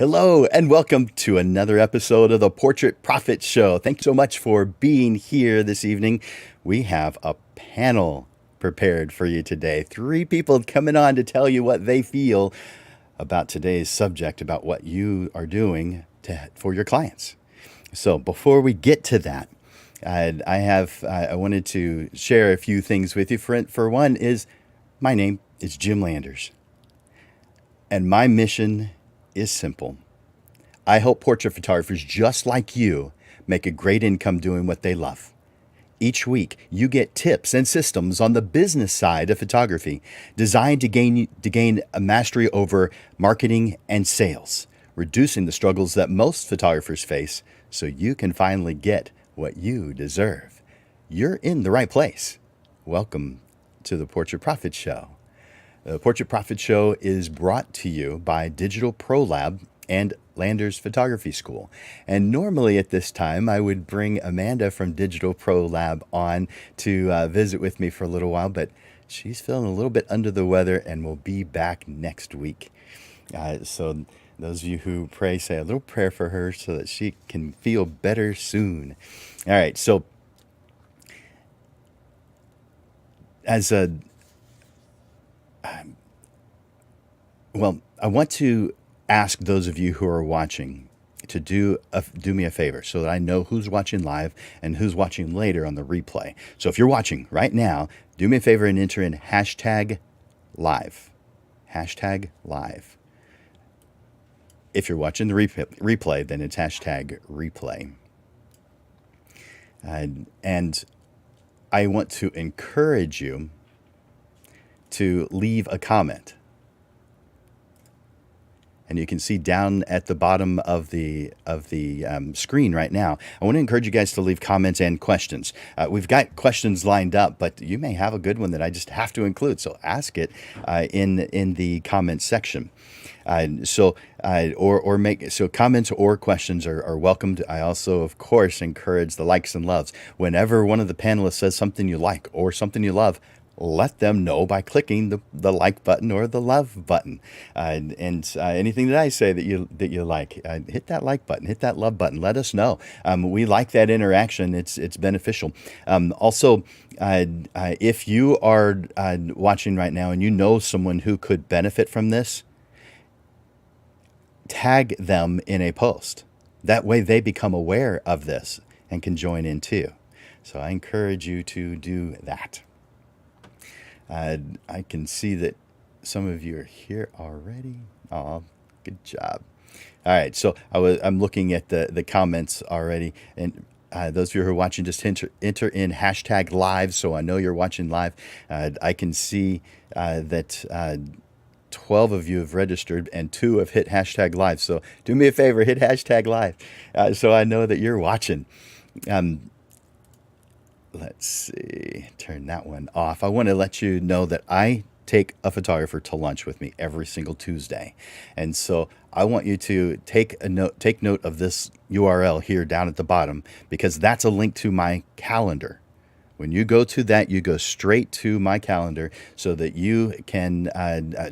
Hello, and welcome to another episode of the Portrait Profit Show. Thank you so much for being here this evening. We have a panel prepared for you today. Three people coming on to tell you what they feel about today's subject, about what you are doing for your clients. So before we get to that, I wanted to share a few things with you. For one is, my name is Jim Landers, and my mission is simple. I help portrait photographers just like you make a great income doing what they love. Each week, you get tips and systems on the business side of photography designed to gain a mastery over marketing and sales, reducing the struggles that most photographers face so you can finally get what you deserve. You're in the right place. Welcome to the Portrait Profit Show. The Portrait Profit Show is brought to you by Digital Pro Lab and Landers Photography School. And normally at this time, I would bring Amanda from Digital Pro Lab on to visit with me for a little while, but she's feeling a little bit under the weather and will be back next week. So those of you who pray, say a little prayer for her so that she can feel better soon. All right, so as a I want to ask those of you who are watching to do me a favor so that I know who's watching live and who's watching later on the replay. So if you're watching right now, do me a favor and enter in hashtag live. Hashtag live. If you're watching the replay, then it's hashtag replay. And I want to encourage you to leave a comment. And you can see down at the bottom of the screen right now, I want to encourage you guys to leave comments and questions. We've got questions lined up, but you may have a good one that I just have to include. So ask it in the comment section. So comments or questions are welcomed. I also, of course, encourage the likes and loves. Whenever one of the panelists says something you like or something you love, let them know by clicking the like button or the love button. Anything that I say that you like, hit that like button, hit that love button. Let us know. We like that interaction. It's beneficial. Also, if you are watching right now and you know someone who could benefit from this, tag them in a post. That way they become aware of this and can join in too. So I encourage you to do that. I can see that some of you are here already. Oh, good job. All right, so I'm looking at the comments already, and those of you who are watching, just enter in hashtag live, so I know you're watching live. I can see that 12 of you have registered and 2 have hit hashtag live. So do me a favor, hit hashtag live, so I know that you're watching. Let's see, turn that one off. I want to let you know that I take a photographer to lunch with me every single Tuesday. And so I want you to take note of this URL here down at the bottom, because that's a link to my calendar. When you go to that, you go straight to my calendar so that you can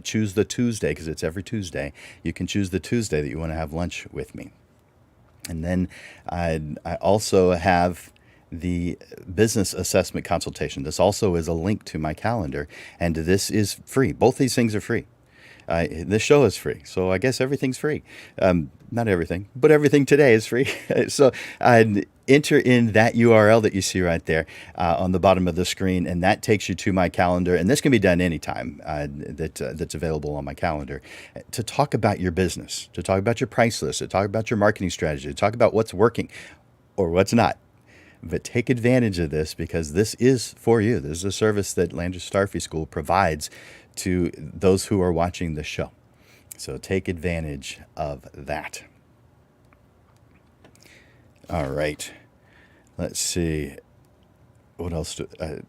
choose the Tuesday, because it's every Tuesday. You can choose the Tuesday that you want to have lunch with me. And then I also have the business assessment consultation. This also is a link to my calendar, and this is free. Both these things are free. This show is free, so I guess everything's free. Not everything, but everything today is free. So enter in that URL that you see right there on the bottom of the screen, and that takes you to my calendar. And this can be done anytime that's available on my calendar, to talk about your business, to talk about your price list, to talk about your marketing strategy, to talk about what's working or what's not. But take advantage of this, because this is for you. This is a service that Landers Photography School provides to those who are watching the show. So take advantage of that. All right. Let's see. What else I'm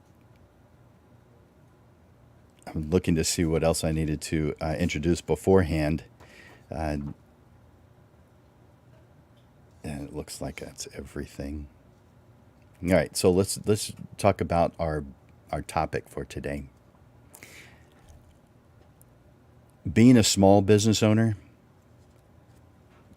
looking to see what else I needed to introduce beforehand. And it looks like that's everything. All right, so let's talk about our topic for today. Being a small business owner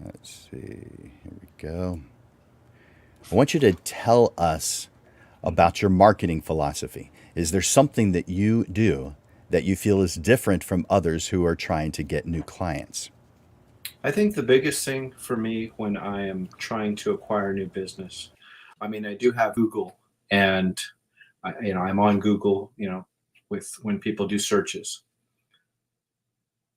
Let's see. Here we go. I want you to tell us about your marketing philosophy. Is there something that you do that you feel is different from others who are trying to get new clients? I think the biggest thing for me when I am trying to acquire new business, I mean, I do have Google, and I'm on Google, with when people do searches.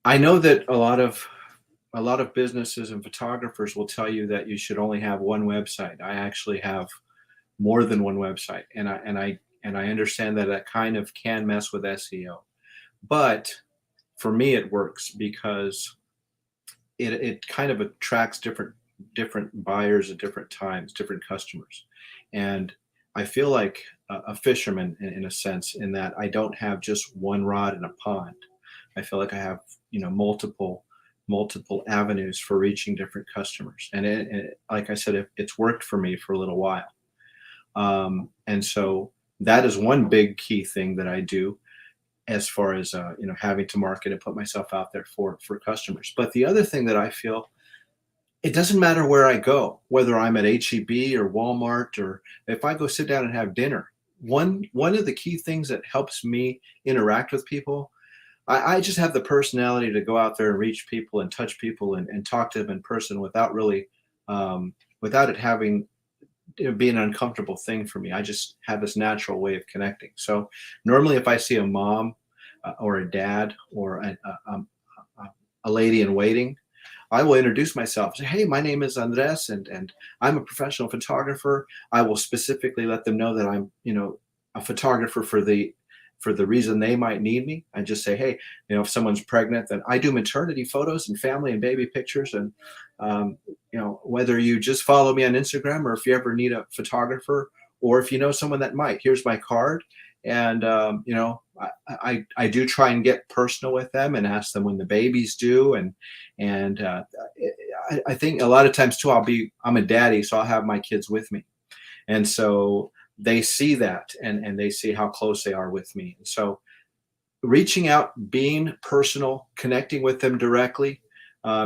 I know that a lot of businesses and photographers will tell you that you should only have one website. I actually have more than one website, and I understand that that kind of can mess with SEO. But for me, it works because it kind of attracts different buyers at different times, different customers, and I feel like a fisherman in a sense, in that I don't have just one rod in a pond. I feel like I have multiple avenues for reaching different customers, and like I said, it's worked for me for a little while, and so that is one big key thing that I do as far as having to market and put myself out there for customers. But the other thing that I feel, it doesn't matter where I go, whether I'm at HEB or Walmart, or if I go sit down and have dinner. One of the key things that helps me interact with people, I just have the personality to go out there and reach people and touch people and talk to them in person without really, without it having be an uncomfortable thing for me. I just have this natural way of connecting. So normally, if I see a mom or a dad or a lady in waiting, I will introduce myself. Say, hey, my name is Andres, and I'm a professional photographer. I will specifically let them know that I'm, a photographer for the reason they might need me. I just say, hey, if someone's pregnant, then I do maternity photos and family and baby pictures. And, whether you just follow me on Instagram, or if you ever need a photographer, or if you know someone that might, here's my card. And, I do try and get personal with them and ask them when the baby's due. And I think a lot of times too, I'm a daddy, so I'll have my kids with me. And so they see that, and they see how close they are with me. And so reaching out, being personal, connecting with them directly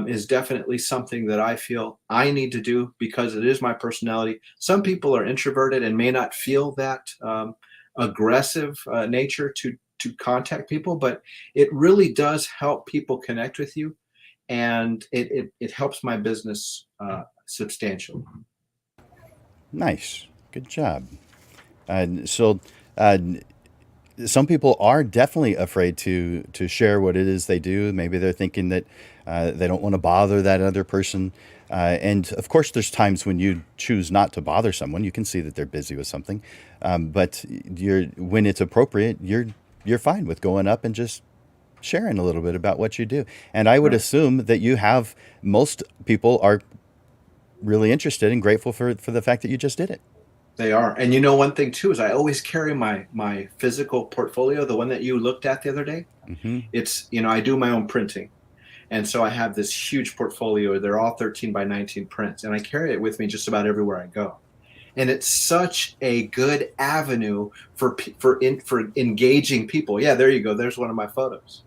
is definitely something that I feel I need to do, because it is my personality. Some people are introverted and may not feel that aggressive nature to contact people, but it really does help people connect with you, and it helps my business substantially. Nice. Good job. So some people are definitely afraid to share what it is they do. Maybe they're thinking that they don't want to bother that other person. And of course, there's times when you choose not to bother someone. You can see that they're busy with something, but when it's appropriate, you're fine with going up and just sharing a little bit about what you do. And I would Right. assume that most people are really interested and grateful for the fact that you just did it. They are. And one thing too is I always carry my physical portfolio, the one that you looked at the other day. Hmm. It's, I do my own printing. And so I have this huge portfolio. They're all 13 by 19 prints, and I carry it with me just about everywhere I go. And it's such a good avenue for engaging people. Yeah, there you go. There's one of my photos.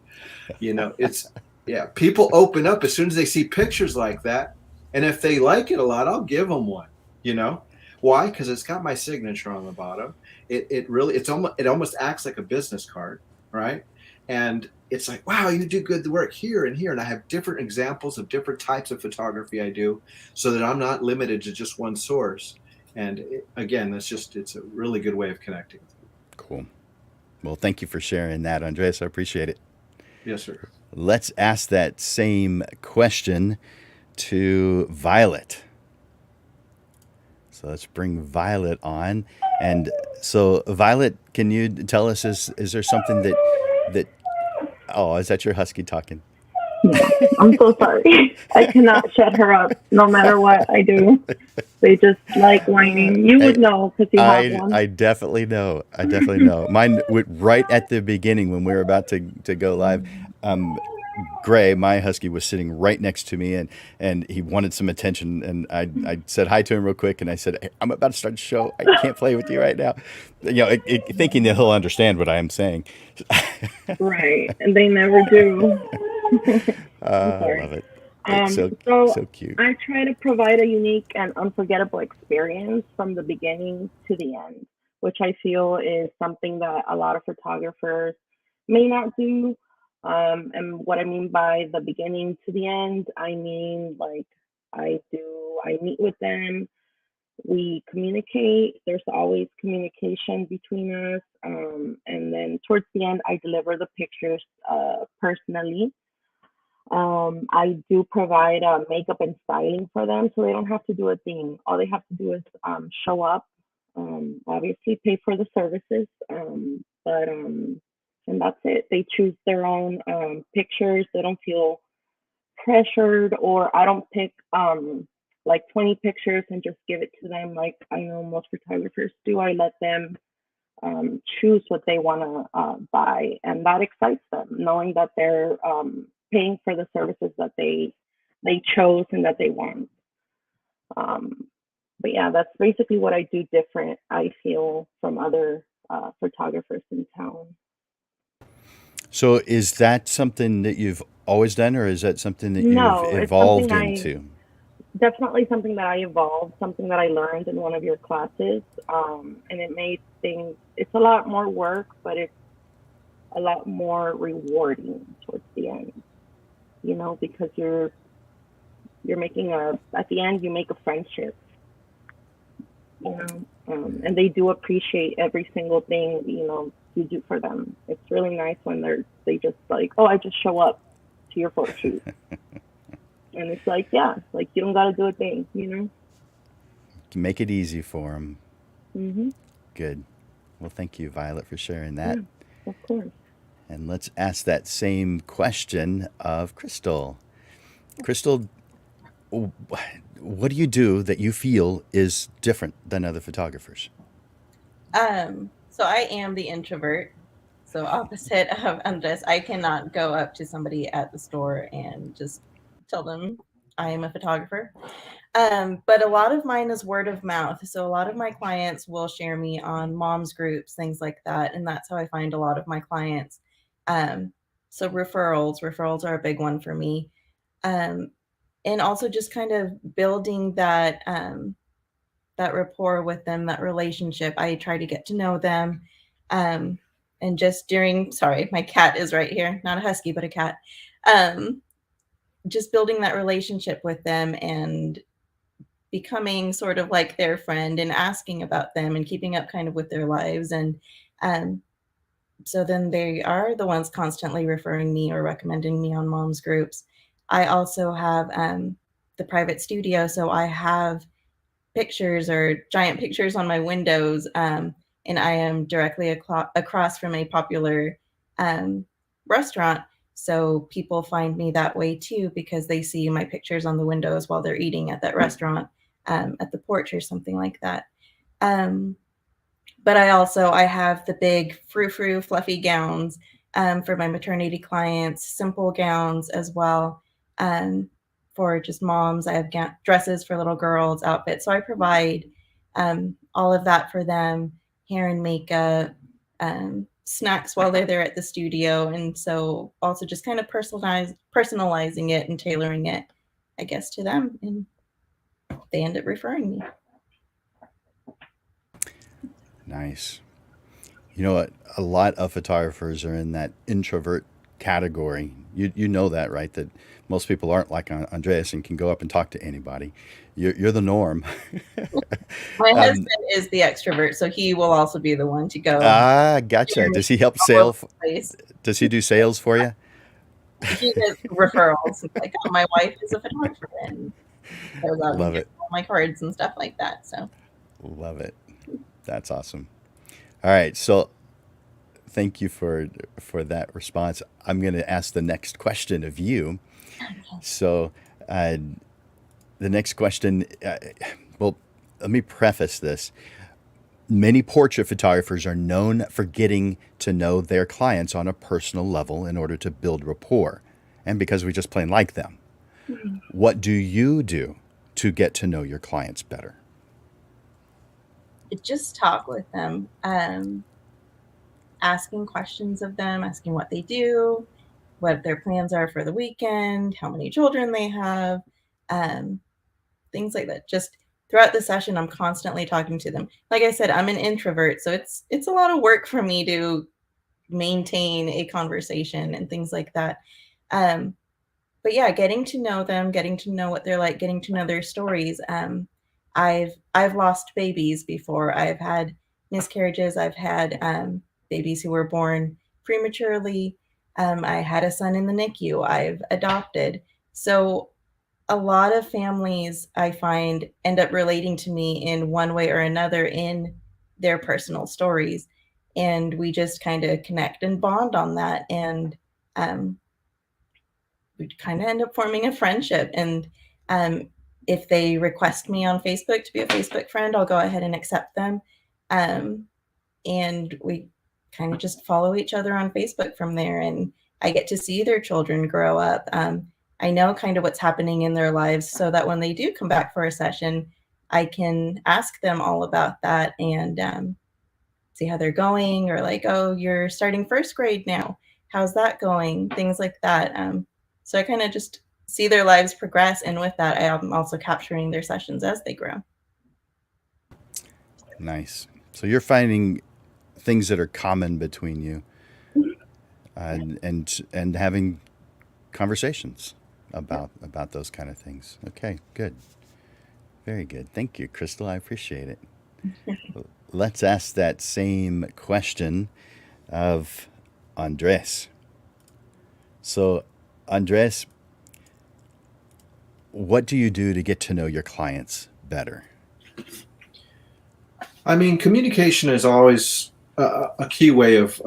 It's yeah. People open up as soon as they see pictures like that, and if they like it a lot, I'll give them one. You know why? Because it's got my signature on the bottom. It almost acts like a business card, right? And it's like, wow, you do good work here and here. And I have different examples of different types of photography I do, so that I'm not limited to just one source. And again, it's a really good way of connecting. Cool. Well, thank you for sharing that, Andres. I appreciate it. Yes, sir. Let's ask that same question to Violet. So let's bring Violet on. And so, Violet, can you tell us, is there something that oh, is that your husky talking? Yeah, I'm so sorry. I cannot shut her up no matter what I do. They just like whining. You would know because you have one. I definitely know. I definitely know. Mine went right at the beginning when we were about to go live. Gray, my husky, was sitting right next to me, and he wanted some attention. And I said hi to him real quick, and I said, hey, I'm about to start the show. I can't play with you right now. Thinking that he'll understand what I am saying. Right, and they never do. I'm I sorry. love it. It's so So so cute. I try to provide a unique and unforgettable experience from the beginning to the end, which I feel is something that a lot of photographers may not do. And what I mean by the beginning to the end, I mean like I meet with them, we communicate. There's always communication between us. And then towards the end, I deliver the pictures personally. I do provide makeup and styling for them, so they don't have to do a thing. All they have to do is show up, obviously pay for the services, and that's it. They choose their own pictures. They don't feel pressured, or I don't pick like 20 pictures and just give it to them like I know most photographers do. I let them choose what they want to buy, and that excites them, knowing that they're paying for the services that they chose and that they want. Um, but yeah, that's basically what I do different. I feel from other photographers in town. So is that something that you've always done, or is that something that you've No, it's something evolved I into? definitely something that I evolved, something that I learned in one of your classes, and it made things. It's a lot more work, but it's a lot more rewarding towards the end. You know, because you're making a at the end you make a friendship. You know, and they do appreciate every single thing you do for them. It's really nice when they just like, oh, I just show up to your photo shoot, and it's like, yeah, like you don't got to do a thing. You know. Make it easy for them. Mhm. Good. Well, thank you, Violet, for sharing that. Yeah. Of course. And let's ask that same question of Crystal. Crystal, what do you do that you feel is different than other photographers? So I am the introvert. So opposite of Andres, I cannot go up to somebody at the store and just tell them I am a photographer. But a lot of mine is word of mouth. So a lot of my clients will share me on moms groups, things like that, and that's how I find a lot of my clients. Um, so referrals are a big one for me, um, and also just kind of building that rapport with them, that relationship. I try to get to know them. Um, and just sorry, my cat is right here, not a husky, but a cat. Um, just building that relationship with them and becoming sort of like their friend and asking about them and keeping up kind of with their lives. And um, so then they are the ones constantly referring me or recommending me on moms groups. I also have the private studio. So I have pictures or giant pictures on my windows. And I am directly across from a popular um, restaurant. So people find me that way too because they see my pictures on the windows while they're eating at that restaurant, at the porch or something like that. Um, but I have the big frou-frou fluffy gowns for my maternity clients, simple gowns as well. Um, for just moms, I have dresses for little girls, outfits. So I provide all of that for them, hair and makeup, snacks while they're there at the studio. And so also just kind of personalizing it and tailoring it, I guess, to them. And they end up referring me. Nice. You know what? A lot of photographers are in that introvert category. You know that, right? That most people aren't like Andreas and can go up and talk to anybody. You're the norm. My um, husband is the extrovert, so he will also be the one to go gotcha. share me Does he help all over sale? the place. Does he do sales for you? He does referrals. It's like, oh, my wife is a photographer and goes out and Love gets it. all my cards and stuff like that. So Love it. That's awesome. All right. So thank you for that response. I'm going to ask the next question of you. So uh, the next question, well, let me preface this. Many portrait photographers are known for getting to know their clients on a personal level in order to build rapport, and because we just plain like them. What do you do to get to know your clients better? just talk with them, asking questions of them, asking what they do, what their plans are for the weekend, how many children they have, things like that. Just throughout the session, I'm constantly talking to them. Like I said, I'm an introvert, so it's a lot of work for me to maintain a conversation and things like that. But yeah, getting to know them, getting to know what they're like, getting to know their stories. I've lost babies before. I've had miscarriages. I've had babies who were born prematurely. I had a son in the NICU. I've adopted. So a lot of families I find end up relating to me in one way or another in their personal stories. And we just kind of connect and bond on that. And um, we kind of end up forming a friendship. And if they request me on Facebook to be a Facebook friend, I'll go ahead and accept them. And we kind of just follow each other on Facebook from there. And I get to see their children grow up. I know kind of what's happening in their lives so that when they do come back for a session, I can ask them all about that and see how they're going, or like, oh, you're starting first grade now. How's that going? Things like that. So I kind of just see their lives progress. And with that, I am also capturing their sessions as they grow. Nice. So you're finding things that are common between you, and having conversations about those kind of things. Okay, good. Very good. Thank you, Crystal. I appreciate it. Let's ask that same question of Andres. So, Andres, what do you do to get to know your clients better? I mean, communication is always a key way of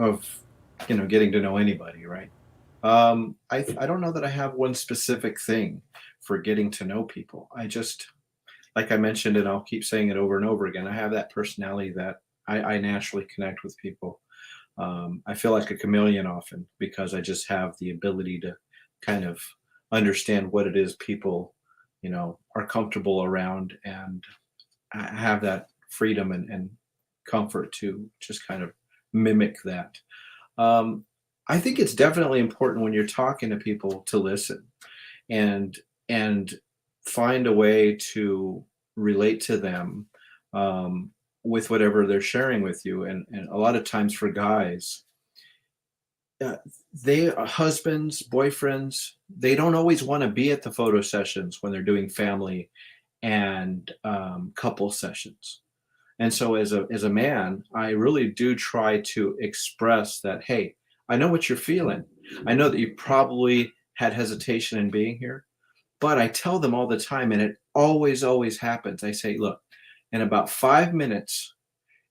getting to know anybody, right? I don't know that I have one specific thing for getting to know people. I just, like I mentioned, and I'll keep saying it over and over again, I have that personality that I naturally connect with people. I feel like a chameleon often because I just have the ability to kind of understand what it is people, are comfortable around, and I have that freedom and comfort to just kind of mimic that. Um, I think it's definitely important when you're talking to people to listen and and find a way to relate to them, with whatever they're sharing with you. And a lot of times for guys, uh, they husbands, boyfriends, they don't always want to be at the photo sessions when they're doing family and couple sessions. And so as a man, I really do try to express that, hey, I know what you're feeling. I know that you probably had hesitation in being here, but I tell them all the time, and it always happens. I say, look, in about 5 minutes,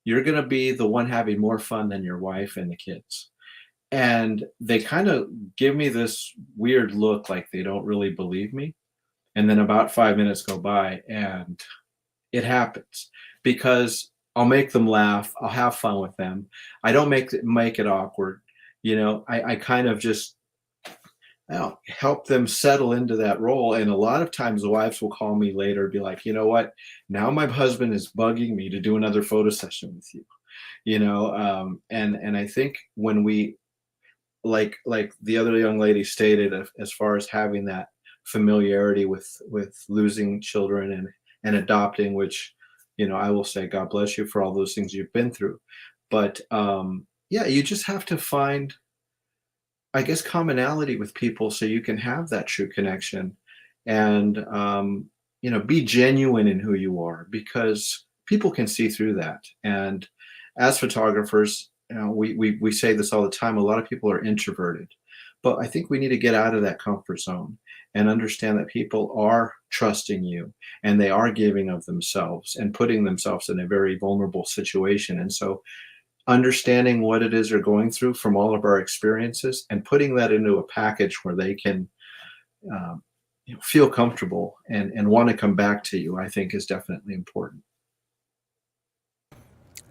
you're going to be the one having more fun than your wife and the kids. And they kind of give me this weird look like they don't really believe me. And then about 5 minutes go by and it happens because I'll make them laugh. I'll have fun with them. I don't make it awkward. I kind of just help them settle into that role. And a lot of times the wives will call me later and be like, you know what? Now my husband is bugging me to do another photo session with you. And I think when we like the other young lady stated, as far as having that familiarity with losing children and adopting, which I will say God bless you for all those things you've been through, but yeah, you just have to find, I guess, commonality with people so you can have that true connection and be genuine in who you are, because people can see through that. And as photographers, we say this all the time, a lot of people are introverted, but I think we need to get out of that comfort zone and understand that people are trusting you and they are giving of themselves and putting themselves in a very vulnerable situation. And so understanding what it is they're going through from all of our experiences and putting that into a package where they can feel comfortable and want to come back to you, I think is definitely important.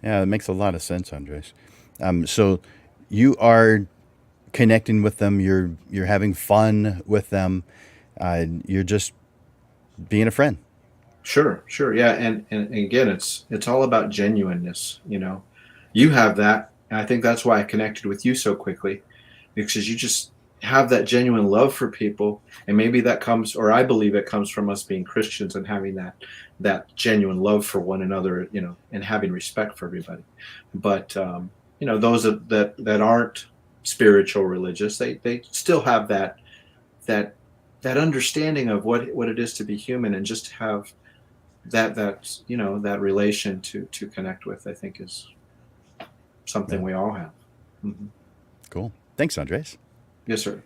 Yeah, it makes a lot of sense, Andres. So you are connecting with them. You're having fun with them. You're just being a friend. Sure. Yeah. And again, it's all about genuineness. You have that. And I think that's why I connected with you so quickly, because you just have that genuine love for people, and maybe that comes, or I believe it comes from us being Christians and having that genuine love for one another, and having respect for everybody. But those that aren't spiritual religious, they still have that that understanding of what it is to be human, and just have that relation to connect with. I think is something Yeah. we all have. Hmm. Cool. Thanks, Andres. Yes, sir.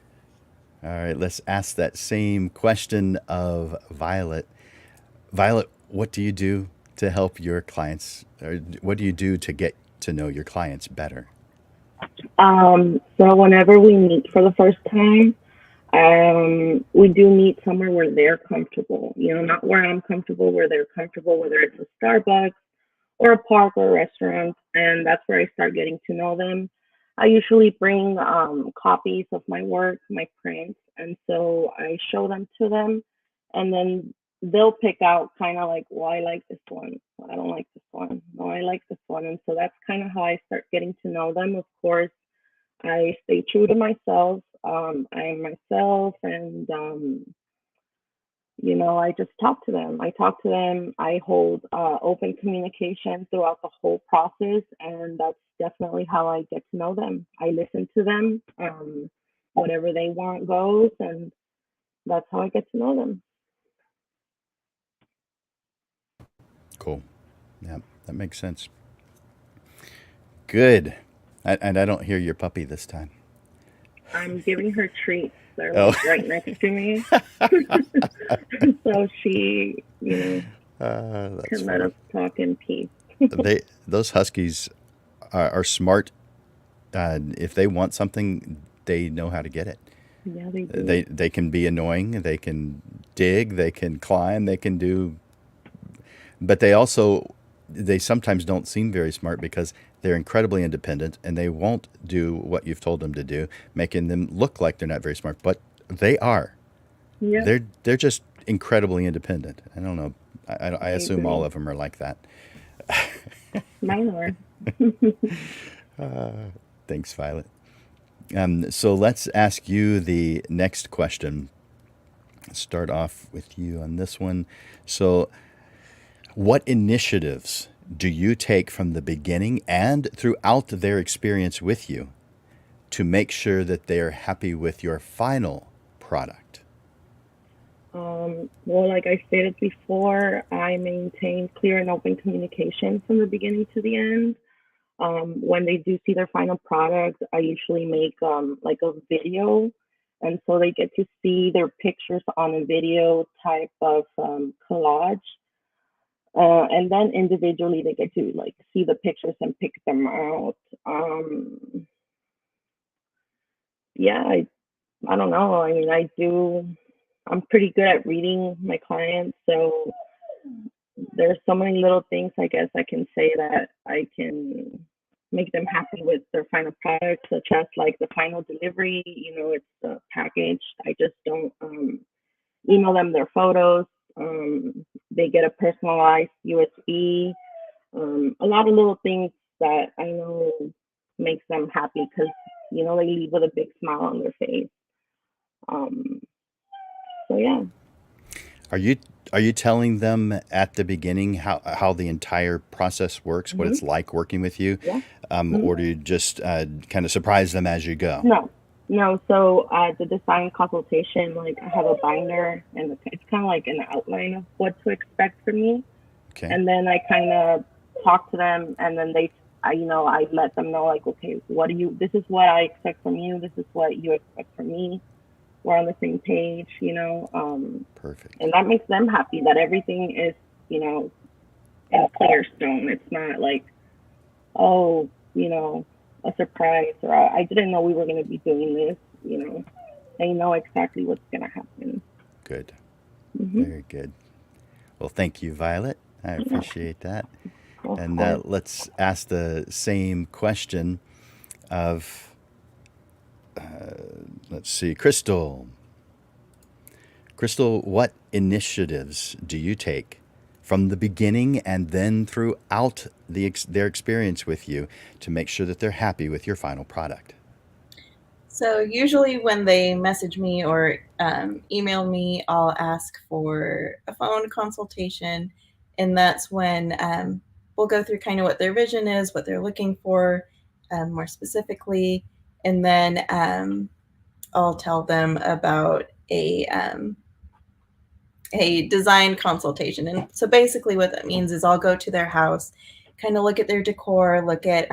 All right, let's ask that same question of Violet. Violet, what do you do to help your clients, or what do you do to get to know your clients better? So whenever we meet for the first time, we do meet somewhere where they're comfortable. Not where I'm comfortable, where they're comfortable, whether it's a Starbucks or a park or a restaurant, and that's where I start getting to know them. I usually bring copies of my work, my prints, and so I show them to them, and then they'll pick out kind of like, well, I like this one, I don't like this one, no, I like this one, and so that's kind of how I start getting to know them. Of course, I stay true to myself. I'm myself, and I just talk to them. I talk to them. I hold open communication throughout the whole process, and that's definitely how I get to know them. I listen to them. Whatever they want goes, and that's how I get to know them. Cool. Yeah, that makes sense. Good. And I don't hear your puppy this time. I'm giving her treats. They're Oh, like right next to me, so she, that's can let funny. us talk in peace. Those huskies are smart. If they want something, they know how to get it. Yeah, they do. They can be annoying. They can dig. They can climb. They can do. But they sometimes don't seem very smart because they're incredibly independent and they won't do what you've told them to do, making them look like they're not very smart. But they are. Yep, They're just incredibly independent. I don't know. I I assume all agree. of them are like that. Mine are. Thanks, Violet. So let's ask you the next question. Start off with you on this one. So, what initiatives do you take from the beginning and throughout their experience with you to make sure that they're happy with your final product? Well, like I stated before, I maintain clear and open communication from the beginning to the end. When they do see their final product, I usually make like a video, and so they get to see their pictures on a video type of collage. And then individually, they get to like see the pictures and pick them out. Um, yeah, I don't know. I mean, I'm pretty good at reading my clients, so there's so many little things I guess I can say that I can make them happy with their final product, such as like the final delivery. It's the package. I just don't email them their photos. They get a personalized USB. A lot of little things that I know makes them happy because they leave with a big smile on their face. Um, so yeah. Are you are you telling them at the beginning how the entire process works, what Hmm. it's like working with you, Yeah. Hmm. or do you just kind of surprise them as you go? No, no. So the design consultation, like I have a binder, and it's kind of like an outline of what to expect from me, Okay, and then I kind of talk to them, and then I let them know like, okay, what do you? This is what I expect from you. This is what you expect from me. We're on the same page. perfect. And that makes them happy that everything is, you know, in clear stone. It's not like, oh, a surprise, or I didn't know we were going to be doing this. They know exactly what's going to happen. Good. Hmm. Very good. Well, thank you, Violet. I Yeah, appreciate that. of And course. let's ask the same question of, let's see, Crystal. Crystal, what initiatives do you take from the beginning and then throughout their experience with you to make sure that they're happy with your final product? So usually when they message me or email me, I'll ask for a phone consultation, and that's when we'll go through kind of what their vision is, what they're looking for more specifically, and then I'll tell them about a design consultation. And so basically what that means is I'll go to their house, kind of look at their decor, look at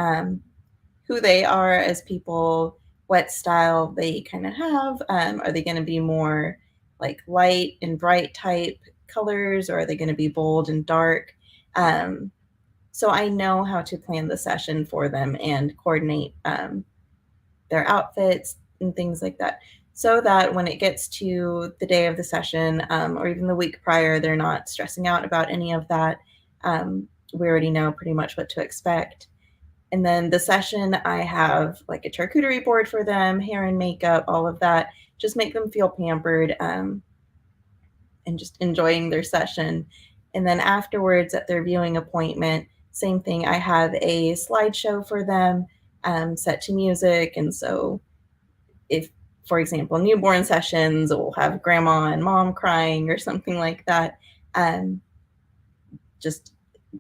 who they are as people, what style they kind of have. Are they going to be more like light and bright type colors, or are they going to be bold and dark? So I know how to plan the session for them and coordinate their outfits and things like that, so that when it gets to the day of the session or even the week prior, they're not stressing out about any of that. We already know pretty much what to expect. And then the session, I have like a charcuterie board for them, hair and makeup, all of that. Just make them feel pampered and just enjoying their session. And then afterwards, at their viewing appointment, same thing. I have a slideshow for them set to music. And so, if, for example, newborn sessions, we'll have grandma and mom crying or something like that. Just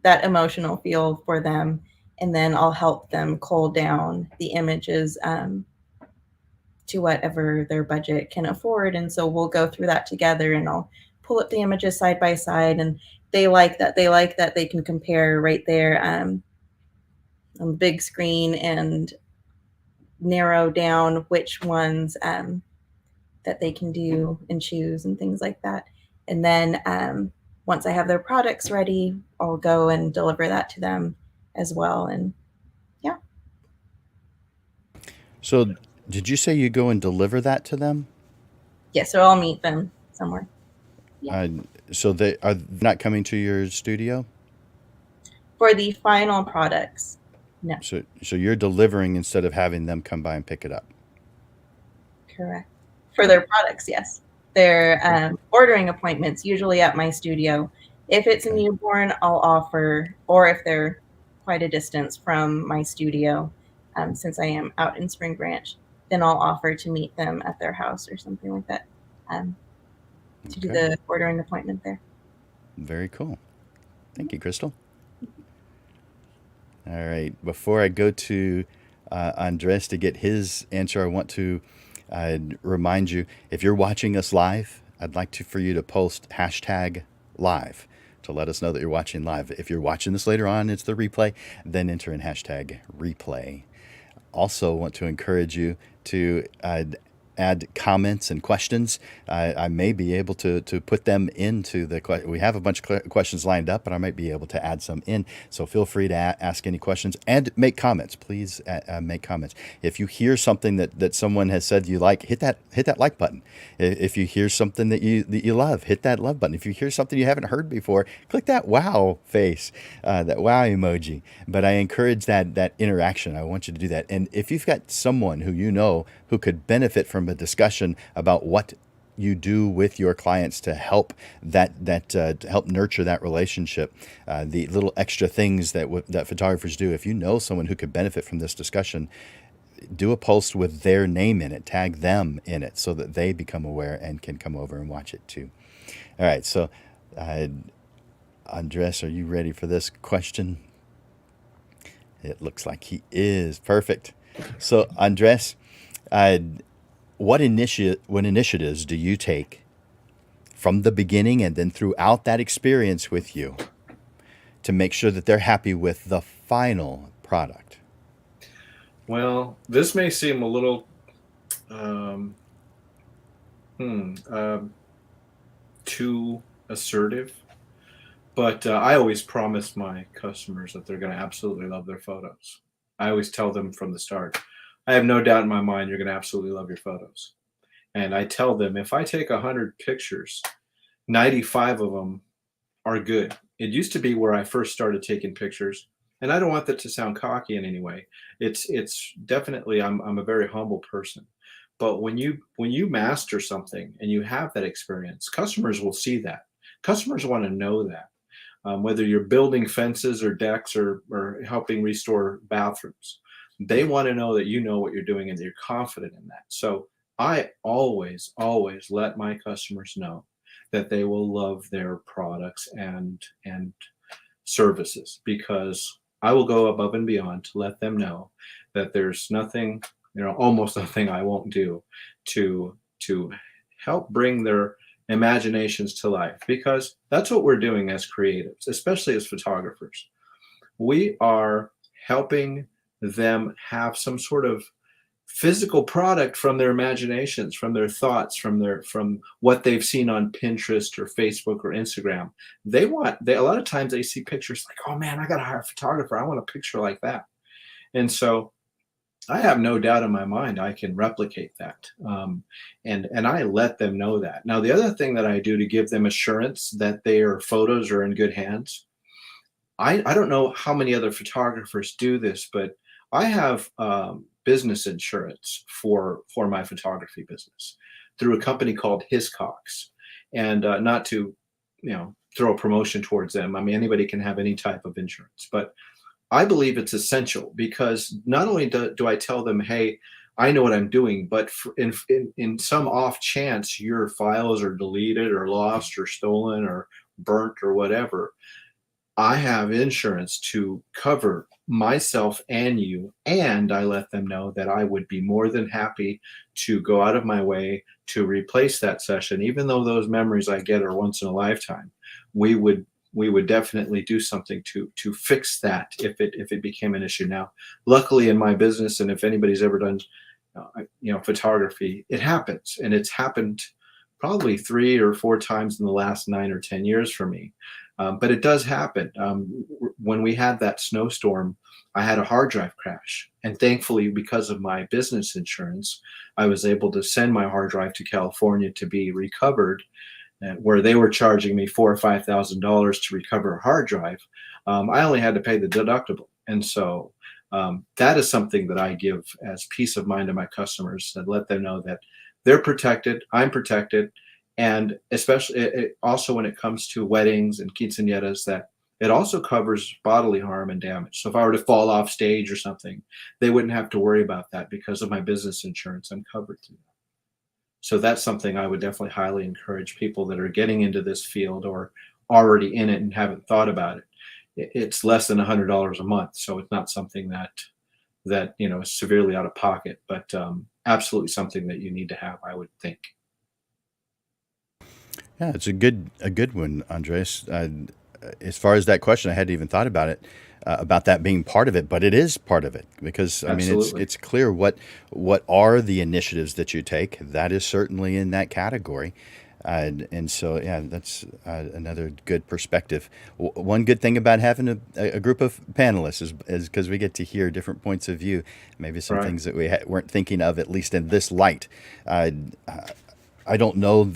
that emotional feel for them. And then I'll help them cull down the images to whatever their budget can afford. And so we'll go through that together, and I'll pull up the images side by side, and they like that. They like that they can compare right there on the big screen and narrow down which ones that they can do and choose and things like that. And then once I have their products ready, I'll go and deliver that to them as well. And yeah. So, did you say you go and deliver that to them? Yeah, so I'll meet them somewhere. Uh, so they are not coming to your studio? For the final products, no. So you're delivering instead of having them come by and pick it up. Correct. For their products, yes. Their ordering appointments, usually at my studio. If it's a Okay. newborn, I'll offer, or if they're quite a distance from my studio, since I am out in Spring Branch, then I'll offer to meet them at their house or something like that to do Okay. the ordering appointment there. Very cool. Thank you, Crystal. All right. Before I go to Andres to get his answer, I want to remind you, if you're watching us live, I'd like for you to post hashtag live to let us know that you're watching live. If you're watching this later on, it's the replay, then enter in hashtag replay. Also want to encourage you to add comments and questions. I may be able to put them into the we have a bunch of questions lined up, but I might be able to add some in. So feel free to ask any questions and make comments. Please make comments. If you hear something that someone has said you like, hit that like button. If you hear something that you love, hit that love button. If you hear something you haven't heard before, click that wow face, that wow emoji. But I encourage that interaction. I want you to do that. And if you've got someone who you know who could benefit from a discussion about what you do with your clients to help to help nurture that relationship, the little extra things that photographers do. If you know someone who could benefit from this discussion, do a post with their name in it, tag them in it, so that they become aware and can come over and watch it too. All right, so Andres, are you ready for this question? It looks like he is. Perfect. So Andres, what initiatives do you take from the beginning and then throughout that experience with you to make sure that they're happy with the final product? Well, this may seem a little too assertive, but I always promise my customers that they're going to absolutely love their photos. I always tell them from the start, I have no doubt in my mind you're going to absolutely love your photos. And I tell them, if I take 100 pictures, 95 of them are good. It used to be where I first started taking pictures, and I don't want that to sound cocky in any way. It's definitely, I'm a very humble person. But when you master something and you have that experience, customers will see that. Customers want to know that. Whether you're building fences or decks or helping restore bathrooms, They want to know that you know what you're doing and you're confident in that. So I always, always let my customers know that they will love their products and services, because I will go above and beyond to let them know that there's nothing, almost nothing I won't do to help bring their imaginations to life, because that's what we're doing as creatives, especially as photographers. We are helping them have some sort of physical product from their imaginations, from their thoughts, from what they've seen on Pinterest or Facebook or Instagram. A lot of times they see pictures like, oh man, I got to hire a photographer. I want a picture like that. And so I have no doubt in my mind I can replicate that. And I let them know that. Now, the other thing that I do to give them assurance that their photos are in good hands, I don't know how many other photographers do this, but I have business insurance for my photography business through a company called Hiscox. And not to, throw a promotion towards them. I mean, anybody can have any type of insurance, but I believe it's essential, because not only do I tell them, hey, I know what I'm doing, but in some off chance your files are deleted or lost or stolen or burnt or whatever, I have insurance to cover myself and you. And I let them know that I would be more than happy to go out of my way to replace that session. Even though those memories I get are once in a lifetime, we would definitely do something to fix that if it became an issue. Now, luckily in my business, and if anybody's ever done photography, it happens, and it's happened probably 3 or 4 times in the last 9 or 10 years for me. But it does happen. When we had that snowstorm, I had a hard drive crash. And thankfully, because of my business insurance, I was able to send my hard drive to California to be recovered, where they were charging me $4,000 or $5,000 to recover a hard drive. I only had to pay the deductible. And so that is something that I give as peace of mind to my customers, and let them know that they're protected, I'm protected. And especially also when it comes to weddings and quinceañeras, that it also covers bodily harm and damage. So if I were to fall off stage or something, they wouldn't have to worry about that because of my business insurance. I'm covered through that. So that's something I would definitely highly encourage people that are getting into this field or already in it and haven't thought about it. It's less than $100 a month, so it's not something that is severely out of pocket, but absolutely something that you need to have, I would think. Yeah, it's a good one, Andres. As far as that question, I hadn't even thought about it, about that being part of it, but it is part of it, because I mean Absolutely. it's clear what are the initiatives that you take. That is certainly in that category, and so yeah, that's another good perspective. One good thing about having a group of panelists is because we get to hear different points of view, maybe some Right. things that we weren't thinking of, at least in this light. I don't know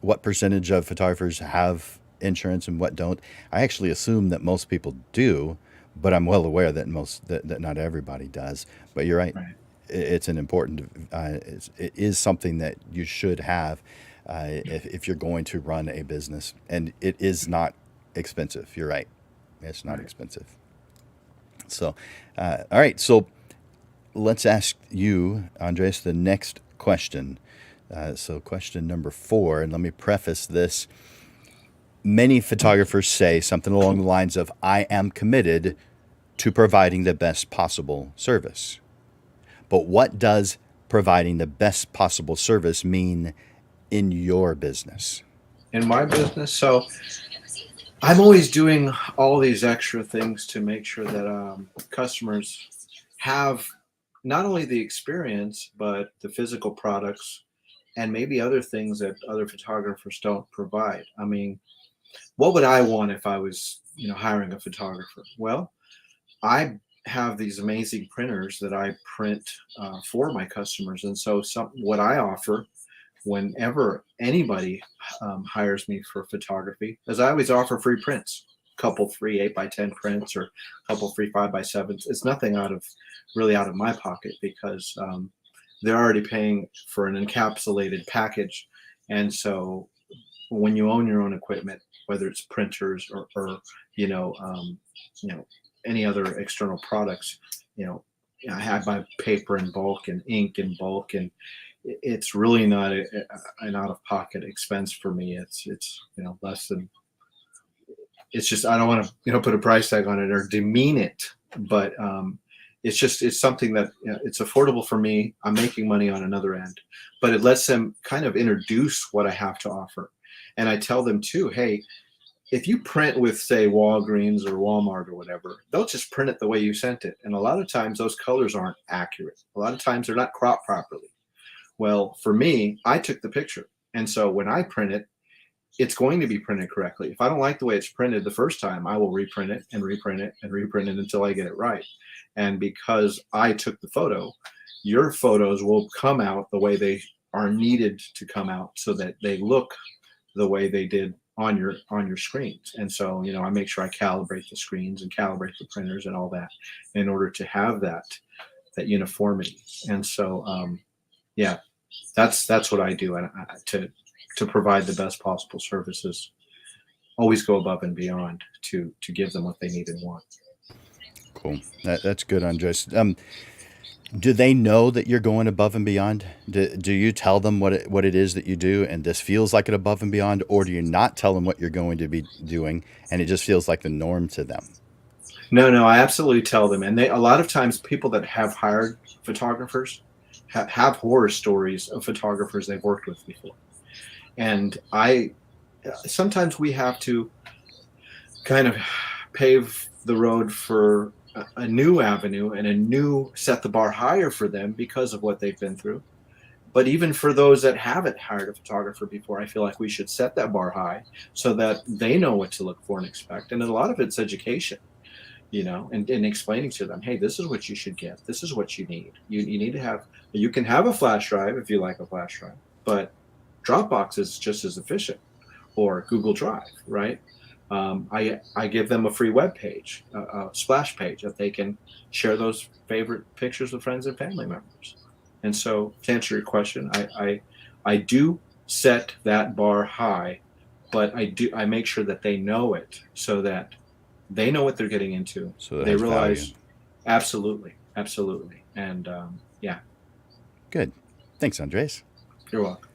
what percentage of photographers have insurance and what don't. I actually assume that most people do, but I'm well aware that that not everybody does. But you're right; Right. it's an important. It is something that you should have if you're going to run a business, and it is not expensive. You're right; it's not Right. expensive. So, all right. So let's ask you, Andres, the next question. So, question number 4, and let me preface this. Many photographers say something along the lines of, I am committed to providing the best possible service. But what does providing the best possible service mean in your business? In my business, so I'm always doing all these extra things to make sure that customers have not only the experience, but the physical products and maybe other things that other photographers don't provide. I mean, what would I want if I was, hiring a photographer? Well, I have these amazing printers that I print for my customers, and so what I offer whenever anybody hires me for photography is I always offer free prints, couple free 8x10 prints or couple free 5x7s. It's nothing really out of my pocket, because they're already paying for an encapsulated package. And so when you own your own equipment, whether it's printers or any other external products, I have my paper in bulk and ink in bulk, and it's really not an out of pocket expense for me. It's less than. It's just I don't want to put a price tag on it or demean it, but it's something that it's affordable for me. I'm making money on another end, but it lets them kind of introduce what I have to offer, and I tell them too, hey, if you print with, say, Walgreens or Walmart or whatever, they'll just print it the way you sent it. And a lot of times those colors aren't accurate. A lot of times they're not cropped properly. Well, for me, I took the picture. And so when I print it, it's going to be printed correctly. If I don't like the way it's printed the first time, I will reprint it and reprint it and reprint it until I get it right. And because I took the photo, your photos will come out the way they are needed to come out so that they look the way they did on your screens. And so I make sure I calibrate the screens and calibrate the printers and all that in order to have that uniformity. And so yeah, that's what I do. And to provide the best possible services, always go above and beyond to give them what they need and want. Cool. That's good, Andres. Do they know that you're going above and beyond? Do you tell them what it is that you do, and this feels like an above and beyond, or do you not tell them what you're going to be doing, and it just feels like the norm to them? No, I absolutely tell them. And a lot of times people that have hired photographers have horror stories of photographers they've worked with before. And sometimes we have to kind of pave the road for a new avenue and set the bar higher for them because of what they've been through. But even for those that haven't hired a photographer before, I feel like we should set that bar high so that they know what to look for and expect. And a lot of it's education, and explaining to them, hey, this is what you should get. This is what you need. You need to have, you can have a flash drive if you like a flash drive, but Dropbox is just as efficient, or Google Drive, right? I give them a free web page, a splash page that they can share those favorite pictures with friends and family members. And so, to answer your question, I do set that bar high, but I make sure that they know it so that they know what they're getting into. So they realize value. absolutely, and yeah. Good. Thanks, Andres. You're welcome.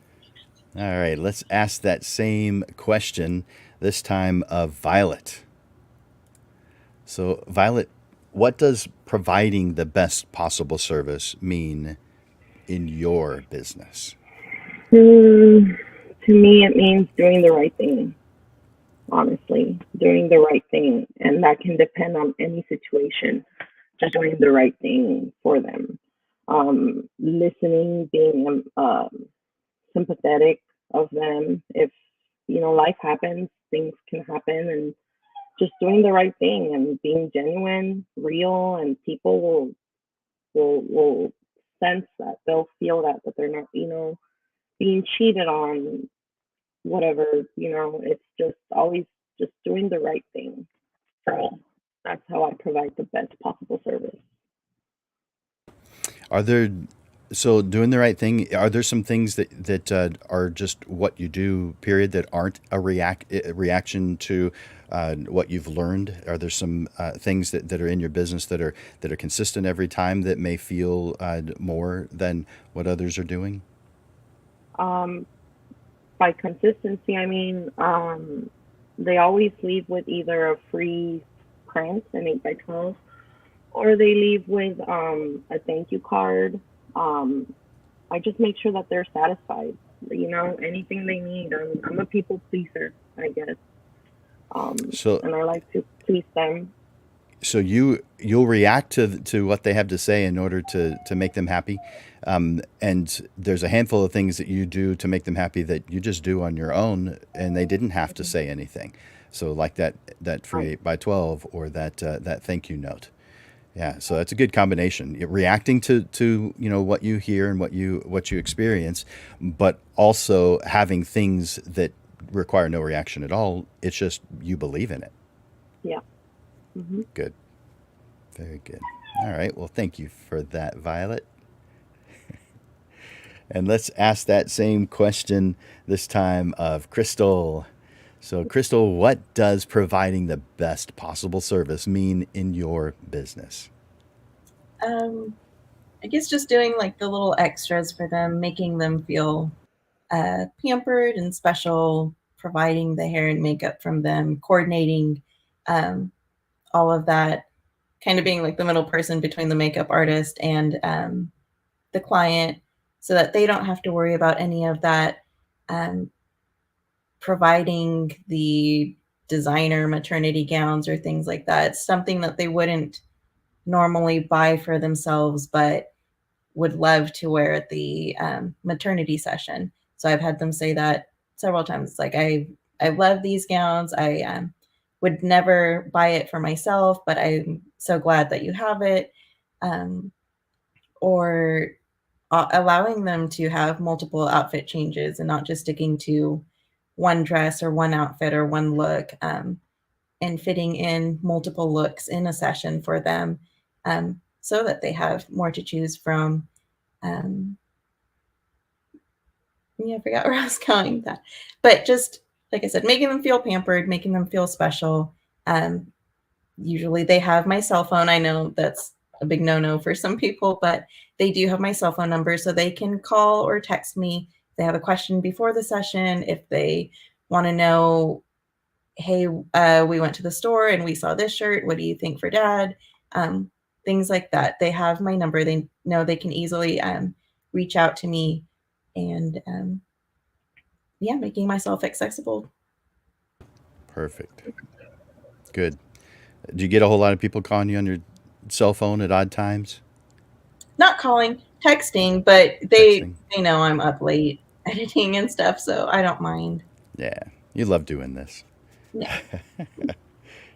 All right, let's ask that same question, this time of Violet. So, Violet, what does providing the best possible service mean in your business? To me, it means doing the right thing. Honestly, doing the right thing, and that can depend on any situation. Just doing the right thing for them, listening, being sympathetic of them. If life happens, things can happen, and just doing the right thing and being genuine, real, and people will sense that. They'll feel that they're not being cheated on, whatever. It's just always just doing the right thing for me. That's how I provide the best possible service. Are there, so doing the right thing, are there some things that are just what you do, period, that aren't a reaction to what you've learned? Are there some things that are in your business that are consistent every time that may feel more than what others are doing? By consistency, I mean, they always leave with either a free print, an 8x12, or they leave with a thank you card. I just make sure that they're satisfied. Anything they need. I'm a people pleaser, I guess, So, and I like to please them. so you'll react to what they have to say in order to make them happy, and there's a handful of things that you do to make them happy that you just do on your own, and they didn't have to Mhm. say anything. So like that free Right. 8x12 or that thank you note. Yeah, so that's a good combination. Reacting to what you hear and what you experience, but also having things that require no reaction at all. It's just you believe in it. Yeah. Hmm. Good. Very good. All right. Well, thank you for that, Violet. And let's ask that same question this time of Crystal. So, Crystal, what does providing the best possible service mean in your business? I guess just doing like the little extras for them, making them feel pampered and special, providing the hair and makeup from them, coordinating all of that, kind of being like the middle person between the makeup artist and the client, so that they don't have to worry about any of that. Um, Providing the designer maternity gowns or things like that. It's something that they wouldn't normally buy for themselves, but would love to wear at the maternity session. So I've had them say that several times. It's like, I love these gowns. I would never buy it for myself, but I'm so glad that you have it. Or allowing them to have multiple outfit changes and not just sticking to one dress or one outfit or one look, and fitting in multiple looks in a session for them, so that they have more to choose from. Yeah, I forgot where I was going with that. But just like I said, making them feel pampered, making them feel special. Usually they have my cell phone. I know that's a big no-no for some people, but they do have my cell phone number, so they can call or text me if they have a question before the session, if they want to know, hey, we went to the store and we saw this shirt. What do you think for dad? Things like that. They have my number. They know they can easily reach out to me, and yeah, making myself accessible. Perfect. Good. Do you get a whole lot of people calling you on your cell phone at odd times? Not calling, texting, but Texting? they know I'm up late editing and stuff, so I don't mind. Yeah, you love doing this. Yeah.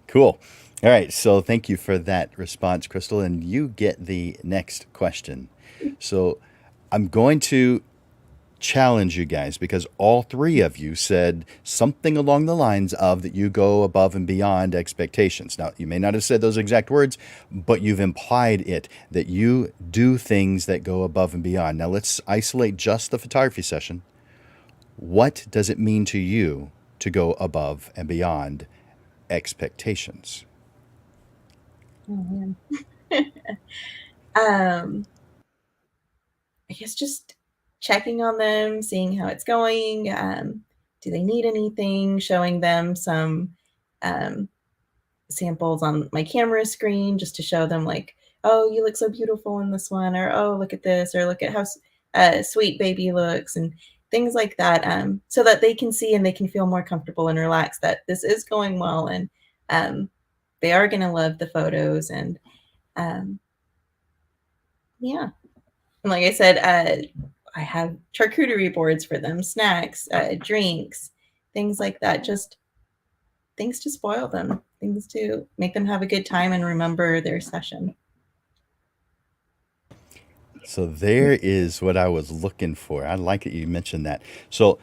Cool. All right, so thank you for that response, Crystal, and you get the next question. So I'm going to challenge you guys because all three of you said something along the lines of that you go above and beyond expectations. Now, you may not have said those exact words, but you've implied it, that you do things that go above and beyond. Now, let's isolate just the photography session. What does it mean to you to go above and beyond expectations? Oh, man. I guess just checking on them, seeing how it's going. Do they need anything? Showing them some samples on my camera screen just to show them, like, oh, you look so beautiful in this one, or oh, look at this, or look at how sweet baby looks, and things like that, so that they can see and they can feel more comfortable and relaxed that this is going well, and they are going to love the photos. And yeah, and like I said, I have charcuterie boards for them, snacks, drinks, things like that. Just things to spoil them, things to make them have a good time and remember their session. So there is what I was looking for. I like that you mentioned that. So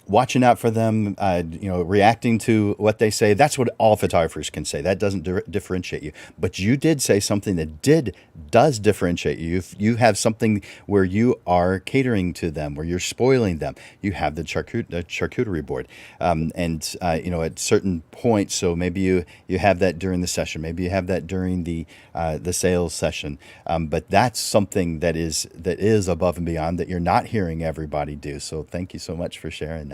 watching out for them, reacting to what they say. That's what all photographers can say. That doesn't differentiate you. But you did say something that does differentiate you. If you have something where you are catering to them, where you're spoiling them, you have the charcuterie board, at certain points. So maybe you have that during the session. Maybe you have that during the sales session. But that's something that is above and beyond that you're not hearing everybody do. So thank you so much for sharing that.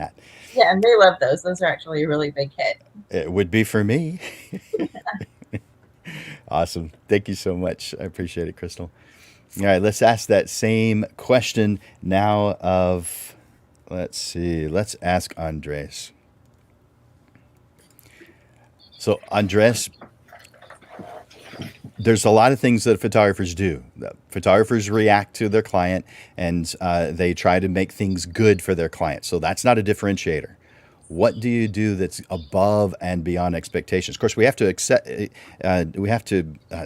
Yeah, and they love those. Those are actually a really big hit. It would be for me. Awesome. Thank you so much. I appreciate it, Crystal. All right, let's ask that same question now of, let's ask Andres. So, Andres, there's a lot of things that photographers do. Photographers react to their client and they try to make things good for their client. So that's not a differentiator. What do you do that's above and beyond expectations? Of course, we have to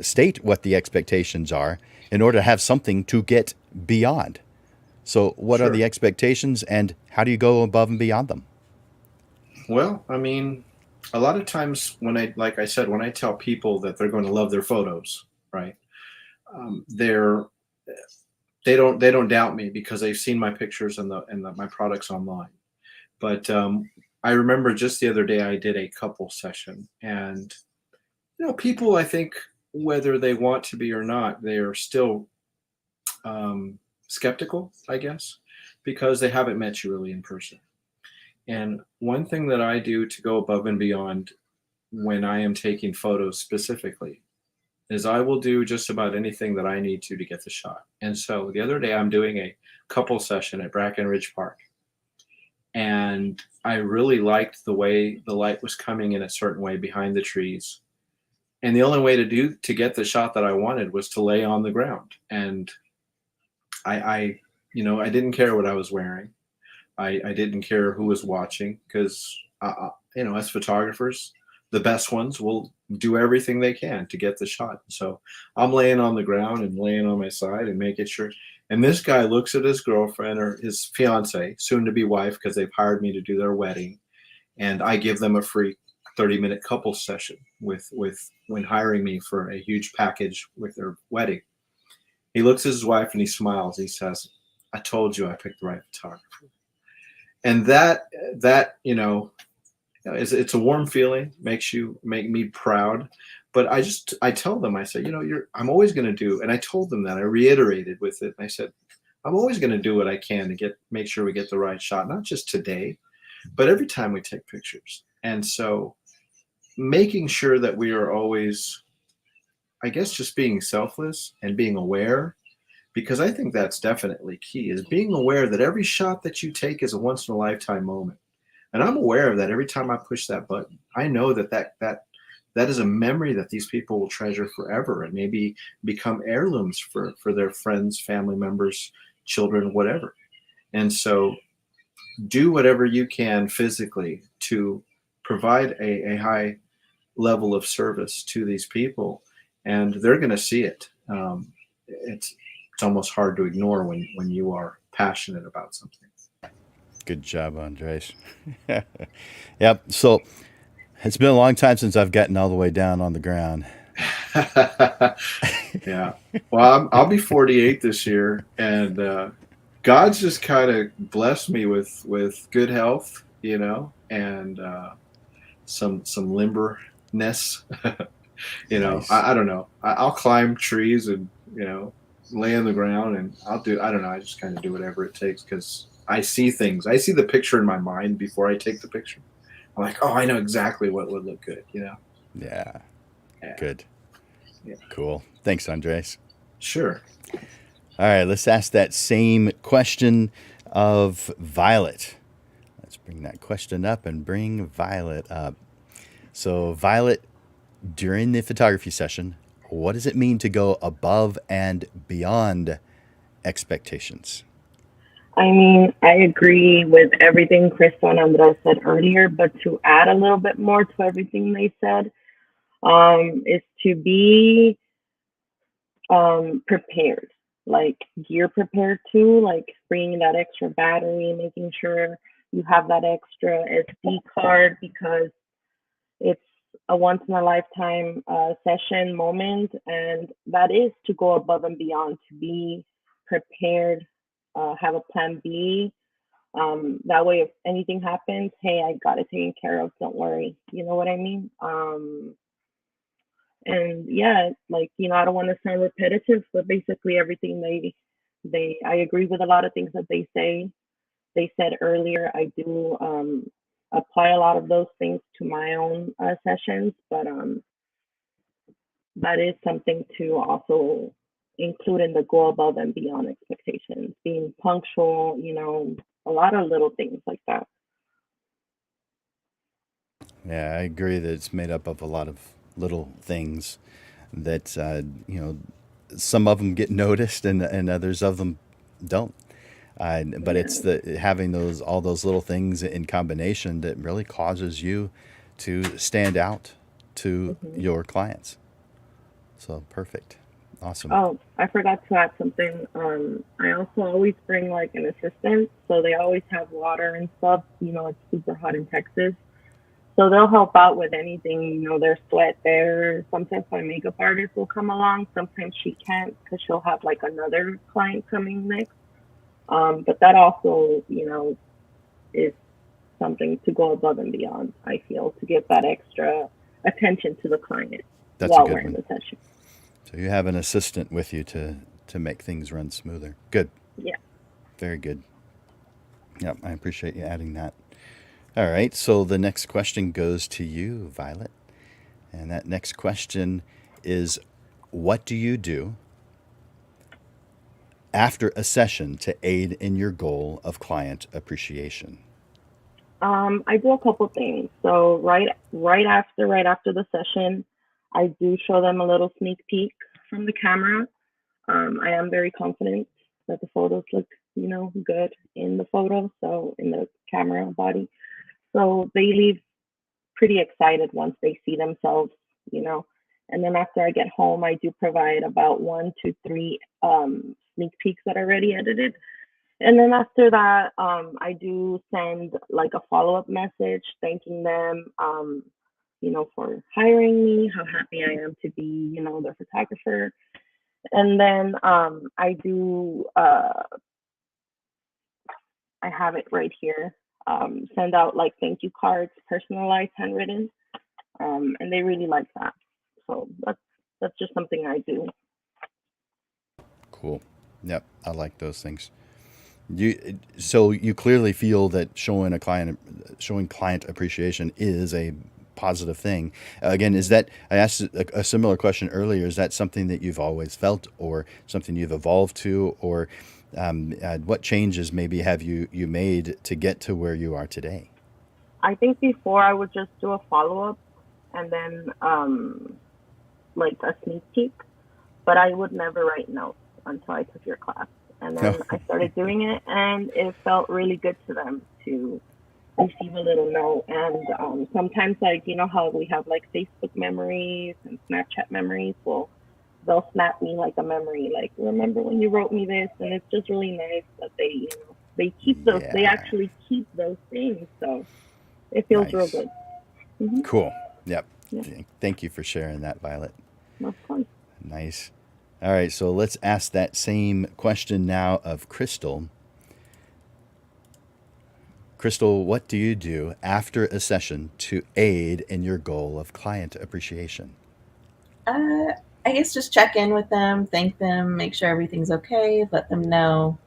state what the expectations are in order to have something to get beyond. So what are Sure. the expectations and how do you go above and beyond them? Well, I mean, a lot of times when like I said, when I tell people that they're going to love their photos, right? They're they don't doubt me because they've seen my pictures and my products online. But I remember just the other day I did a couple session, and people, I think, whether they want to be or not, they are still skeptical, I guess, because they haven't met you really in person. And one thing that I do to go above and beyond when I am taking photos specifically is I will do just about anything that I need to get the shot. And so the other day I'm doing a couple session at Brackenridge Park, and I really liked the way the light was coming in a certain way behind the trees. And the only way to get the shot that I wanted was to lay on the ground. And I I didn't care what I was wearing. I didn't care who was watching, because as photographers, the best ones will do everything they can to get the shot. So I'm laying on the ground and laying on my side and making sure. And this guy looks at his girlfriend, or his fiance, soon to be wife, because they've hired me to do their wedding, and I give them a free 30-minute couple session with when hiring me for a huge package with their wedding. He looks at his wife and he smiles. He says, "I told you I picked the right photographer." And that it's a warm feeling, make me proud. But I tell them, I say, I'm always going to do, and I told them that, I reiterated with it. And I said, I'm always going to do what I can to make sure we get the right shot, not just today, but every time we take pictures. And so making sure that we are always, I guess, just being selfless and being aware, because I think that's definitely key, is being aware that every shot that you take is a once in a lifetime moment. And I'm aware of that. Every time I push that button, I know that is a memory that these people will treasure forever, and maybe become heirlooms for their friends, family members, children, whatever. And so do whatever you can physically to provide a high level of service to these people, and they're going to see it. It's almost hard to ignore when you are passionate about something. Good job, Andres. Yep. So it's been a long time since I've gotten all the way down on the ground. Yeah. Well, I'll be 48 this year, and God's just kind of blessed me with good health, and some limberness. Nice. I don't know. I'll climb trees and lay on the ground, and I don't know. I just kind of do whatever it takes, because I see things. I see the picture in my mind before I take the picture. I'm like, oh, I know exactly what would look good. Yeah. Yeah. Good. Yeah. Cool. Thanks, Andres. Sure. All right, let's ask that same question of Violet. Let's bring that question up and bring Violet up. So, Violet, during the photography session, what does it mean to go above and beyond expectations? I mean, I agree with everything Crystal and Andres said earlier, but to add a little bit more to everything they said, is to be prepared, like gear prepared too, like bringing that extra battery, making sure you have that extra SD card, because it's a once in a lifetime session moment, and that is to go above and beyond, to be prepared, have a plan B. That way, if anything happens, hey, I got it taken care of. Don't worry. You know what I mean? And yeah, like, I don't want to sound repetitive, but basically everything I agree with a lot of things that they said earlier. I do apply a lot of those things to my own sessions, but that is something to also include in the go above and beyond expectations, being punctual, a lot of little things like that. Yeah, I agree that it's made up of a lot of little things that, some of them get noticed and others of them don't. But Yeah. it's having all those little things in combination that really causes you to stand out to Hmm. your clients. So perfect. Awesome. Oh, I forgot to add something. I also always bring like an assistant, so they always have water and stuff. It's super hot in Texas, so they'll help out with anything. Their sweat there. Sometimes my makeup artist will come along. Sometimes she can't because she'll have like another client coming next. But that also, is something to go above and beyond. I feel, to give that extra attention to the client That's a while good we're in one. the session. So you have an assistant with you to make things run smoother. Good. Yeah. Very good. Yeah, I appreciate you adding that. All right, so the next question goes to you, Violet. And that next question is, what do you do after a session to aid in your goal of client appreciation? I do a couple things. So right after the session, I do show them a little sneak peek from the camera. I am very confident that the photos look, good in the photo, so in the camera body. So they leave pretty excited once they see themselves, you know. And then after I get home, I do provide about 1 to 3 sneak peeks that are already edited. And then after that, I do send like a follow up message thanking them, for hiring me, how happy I am to be, their photographer. And then I have it right here. Send out like thank you cards, personalized, handwritten, and they really like that. So that's just something I do. Cool. Yep, I like those things. So you clearly feel that showing client appreciation is a positive thing. Again, is that I asked a similar question earlier? Is that something that you've always felt, or something you've evolved to, or what changes maybe have you made to get to where you are today? I think before I would just do a follow up and then like a sneak peek, but I would never write notes until I took your class. And then I started doing it, and it felt really good to them to receive a little note. And sometimes, like, how we have like Facebook memories and Snapchat memories? Well, they'll snap me like a memory, like, remember when you wrote me this? And it's just really nice that they keep those, they Yeah. actually keep those things. So it feels real Nice. good. Cool. Yep. Yeah, Thank you for sharing that, Violet. of course. Nice. All right, so let's ask that same question now of Crystal. Crystal, what do you do after a session to aid in your goal of client appreciation? I guess just check in with them, thank them, make sure everything's okay, let them know,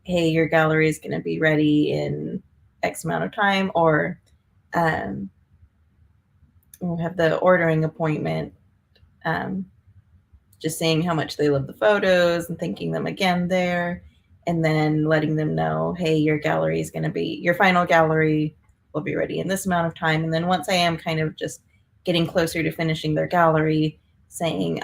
hey, your gallery is going to be ready in X amount of time, or um, we'll have the ordering appointment. Um, just saying how much they love the photos and thanking them again there, and then letting them know, hey, your final gallery will be ready in this amount of time. And then once I am kind of just getting closer to finishing their gallery, saying,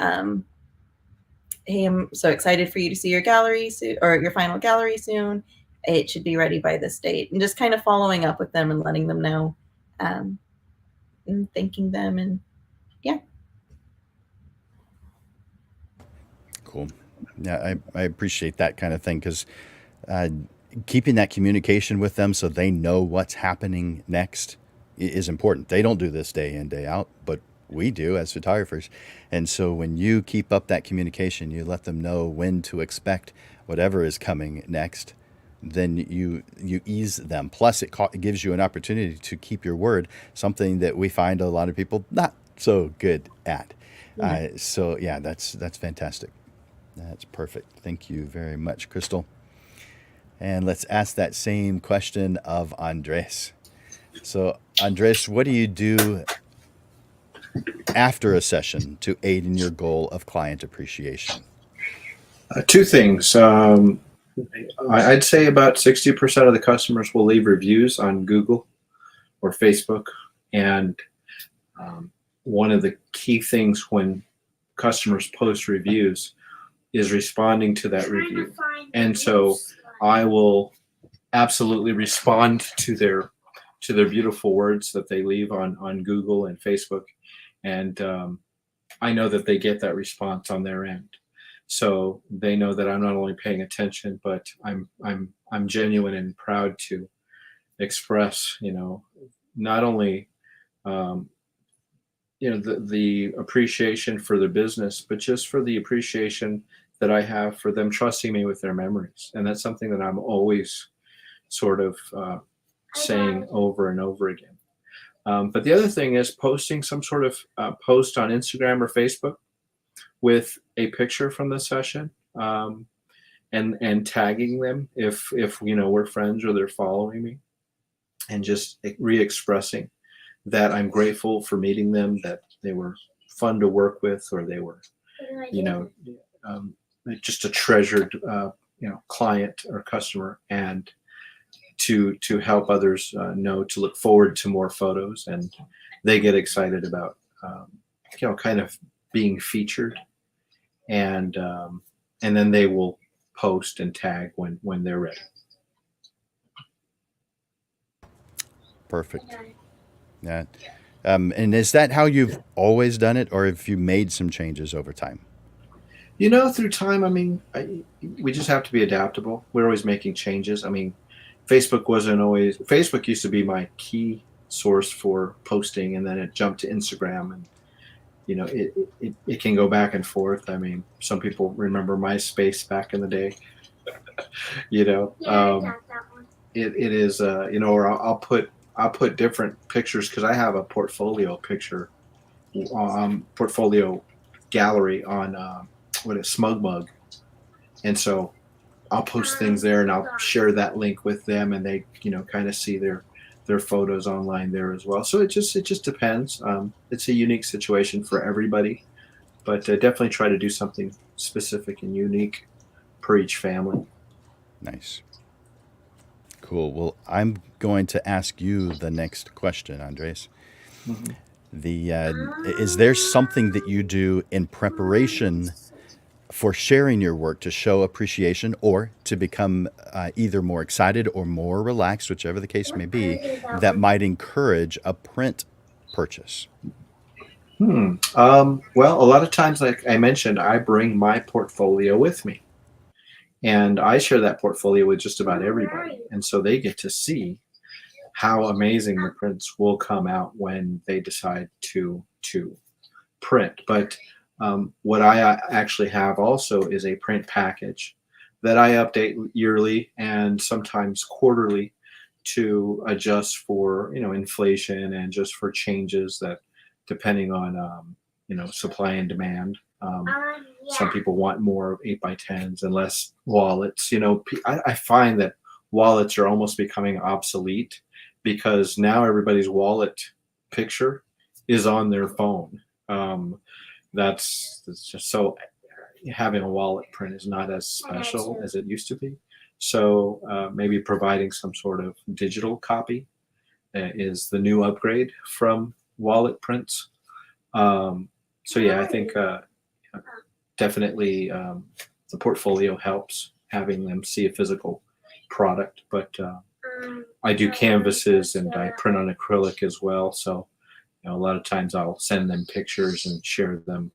hey, I'm so excited for you to see your gallery soon, or your final gallery soon. It should be ready by this date, and just kind of following up with them and letting them know, and thanking them, and yeah. Cool. Yeah, I appreciate that kind of thing, because uh, keeping that communication with them so they know what's happening next is important. They don't do this day in, day out, but we do as photographers. And so when you keep up that communication, you let them know when to expect whatever is coming next, then you ease them. Plus, it gives you an opportunity to keep your word, something that we find a lot of people not so good at. So yeah, that's fantastic. That's perfect. Thank you very much, Crystal. And let's ask that same question of Andres. So, Andres, what do you do after a session to aid in your goal of client appreciation? Two things. I'd say about 60% of the customers will leave reviews on Google or Facebook. And one of the key things when customers post reviews is responding to that review. And so I will absolutely respond to their beautiful words that they leave on Google and Facebook. And I know that they get that response on their end. So they know that I'm not only paying attention, but I'm genuine and proud to express, not only the appreciation for their business, but just for the appreciation that I have for them trusting me with their memories. And that's something that I'm always sort of saying over and over again. But the other thing is posting some sort of post on Instagram or Facebook with a picture from the session, and tagging them if we're friends or they're following me, and just re-expressing that I'm grateful for meeting them, that they were fun to work with, or they were, you know, um, just a treasured, client or customer, and to help others know to look forward to more photos, and they get excited about, kind of being featured, and then they will post and tag when they're ready. Perfect. Yeah. And is that how you've always done it, or have you made some changes over time? Through time, I mean, we just have to be adaptable. We're always making changes. I mean, Facebook used to be my key source for posting, and then it jumped to Instagram, and it can go back and forth. I mean, some people remember MySpace back in the day. It is, or I'll put different pictures, because I have a portfolio gallery on SmugMug, and so I'll post things there, and I'll share that link with them, and they kind of see their photos online there as well. So it just depends. It's a unique situation for everybody, but definitely try to do something specific and unique per each family. Nice. Cool. Well, I'm going to ask you the next question, Andres. Mm-hmm. Is there something that you do in preparation for sharing your work to show appreciation, or to become either more excited or more relaxed, whichever the case may be, that might encourage a print purchase? Well, a lot of times, like I mentioned, I bring my portfolio with me, and I share that portfolio with just about everybody, and so they get to see how amazing the prints will come out when they decide to print. But what I actually have also is a print package that I update yearly and sometimes quarterly to adjust for inflation, and just for changes that, depending on supply and demand. Some people want more 8x10s and less wallets. I find that wallets are almost becoming obsolete, because now everybody's wallet picture is on their phone. That's just so, having a wallet print is not as special as it used to be. So maybe providing some sort of digital copy is the new upgrade from wallet prints. So yeah, I think definitely the portfolio helps, having them see a physical product. But I do canvases, and I print on acrylic as well. So a lot of times I'll send them pictures and share them.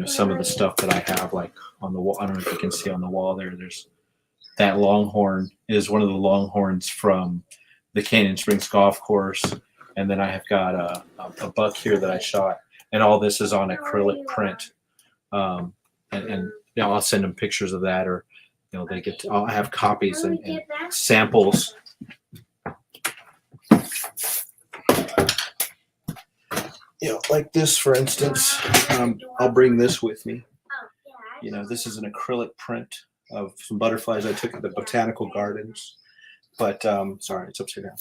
Some of the stuff that I have, like on the wall. I don't know if you can see on the wall there. There's that longhorn is one of the longhorns from the Canyon Springs Golf Course, and then I have got a buck here that I shot, and all this is on acrylic print. And I'll send them pictures of that, or they get to, I have copies and samples. Like this, for instance, I'll bring this with me. This is an acrylic print of some butterflies I took at the botanical gardens. But sorry, it's upside down.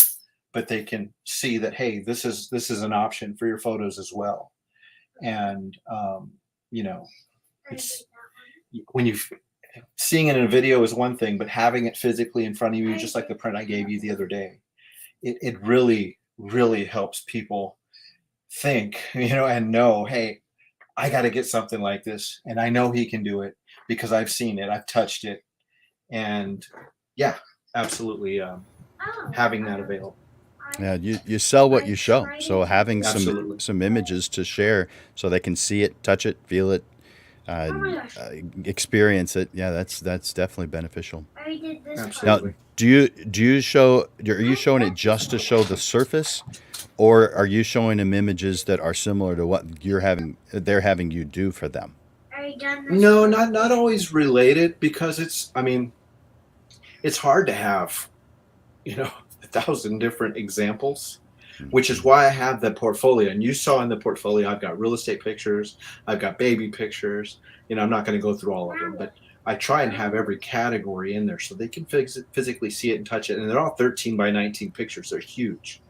But they can see that, hey, this is an option for your photos as well. And it's, when you seeing it in a video is one thing, but having it physically in front of you, just like the print I gave you the other day, it really, really helps people think, and know, hey, I got to get something like this, and I know he can do it because I've seen it, I've touched it, and yeah, absolutely, having that available. Yeah, you sell what you show. So having Absolutely. some images to share, so they can see it, touch it, feel it, experience it. Yeah, that's definitely beneficial. Absolutely. Now, do you show? Are you showing it just to show the surface, or are you showing them images that are similar to what they're having you do for them? No, not always related, because it's hard to have 1,000 different examples. which is why I have the portfolio. And you saw in the portfolio, I've got real estate pictures, I've got baby pictures. I'm not going to go through all of them, but I try and have every category in there so they can physically see it and touch it. And they're all 13 by 19 pictures. They're huge.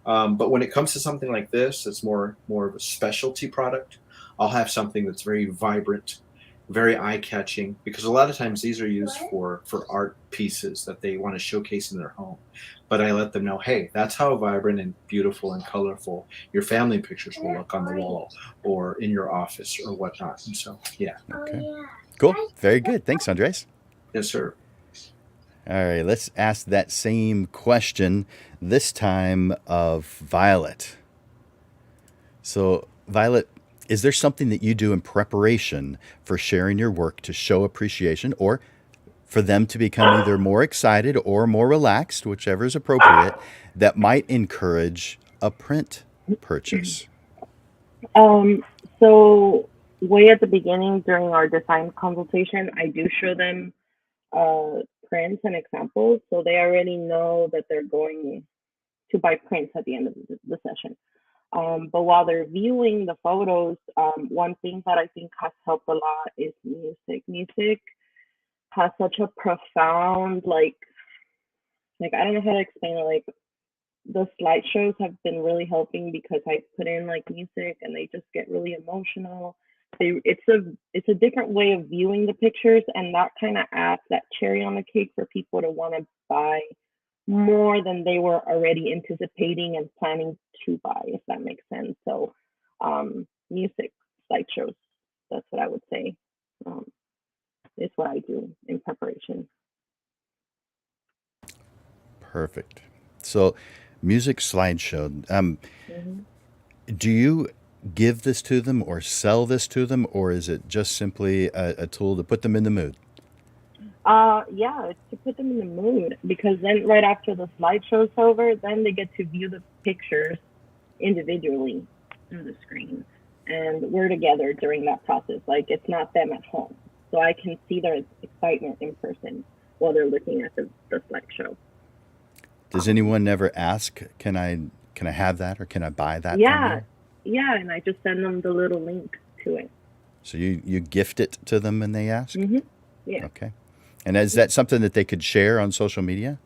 But when it comes to something like this, it's more of a specialty product. I'll have something that's very vibrant, very eye-catching, because a lot of times these are used for art pieces that they want to showcase in their home. But I let them know, hey, that's how vibrant and beautiful and colorful your family pictures will look on the wall or in your office or whatnot. And so, yeah. Okay. Cool. Very good. Thanks, Andres. Yes, sir. All right, let's ask that same question, this time of Violet. So, Violet, is there something that you do in preparation for sharing your work to show appreciation or for them to become either more excited or more relaxed, whichever is appropriate, that might encourage a print purchase? So way at the beginning during our design consultation, I do show them prints and examples, so they already know that they're going to buy prints at the end of the session. But while they're viewing the photos, one thing that I think has helped a lot is music. Music has such a profound, like I don't know how to explain it. Like the slideshows have been really helping because I put in like music and they just get really emotional. It's a different way of viewing the pictures, and that kind of adds that cherry on the cake for people to want to buy more than they were already anticipating and planning to buy, if that makes sense. So music, slideshows, that's what I would say is what I do in preparation. Perfect. So, music slideshow. Do you give this to them or sell this to them, or is it just simply a tool to put them in the mood? Yeah, it's to put them in the mood, because then right after the slideshow's over, then they get to view the pictures individually through the screen. And we're together during that process. Like, it's not them at home. So I can see their excitement in person while they're looking at the slideshow. Does anyone ever ask, can I have that or can I buy that? Yeah, yeah, and I just send them the little link to it. So you gift it to them when they ask? Yeah. Okay. And is that something that they could share on social media?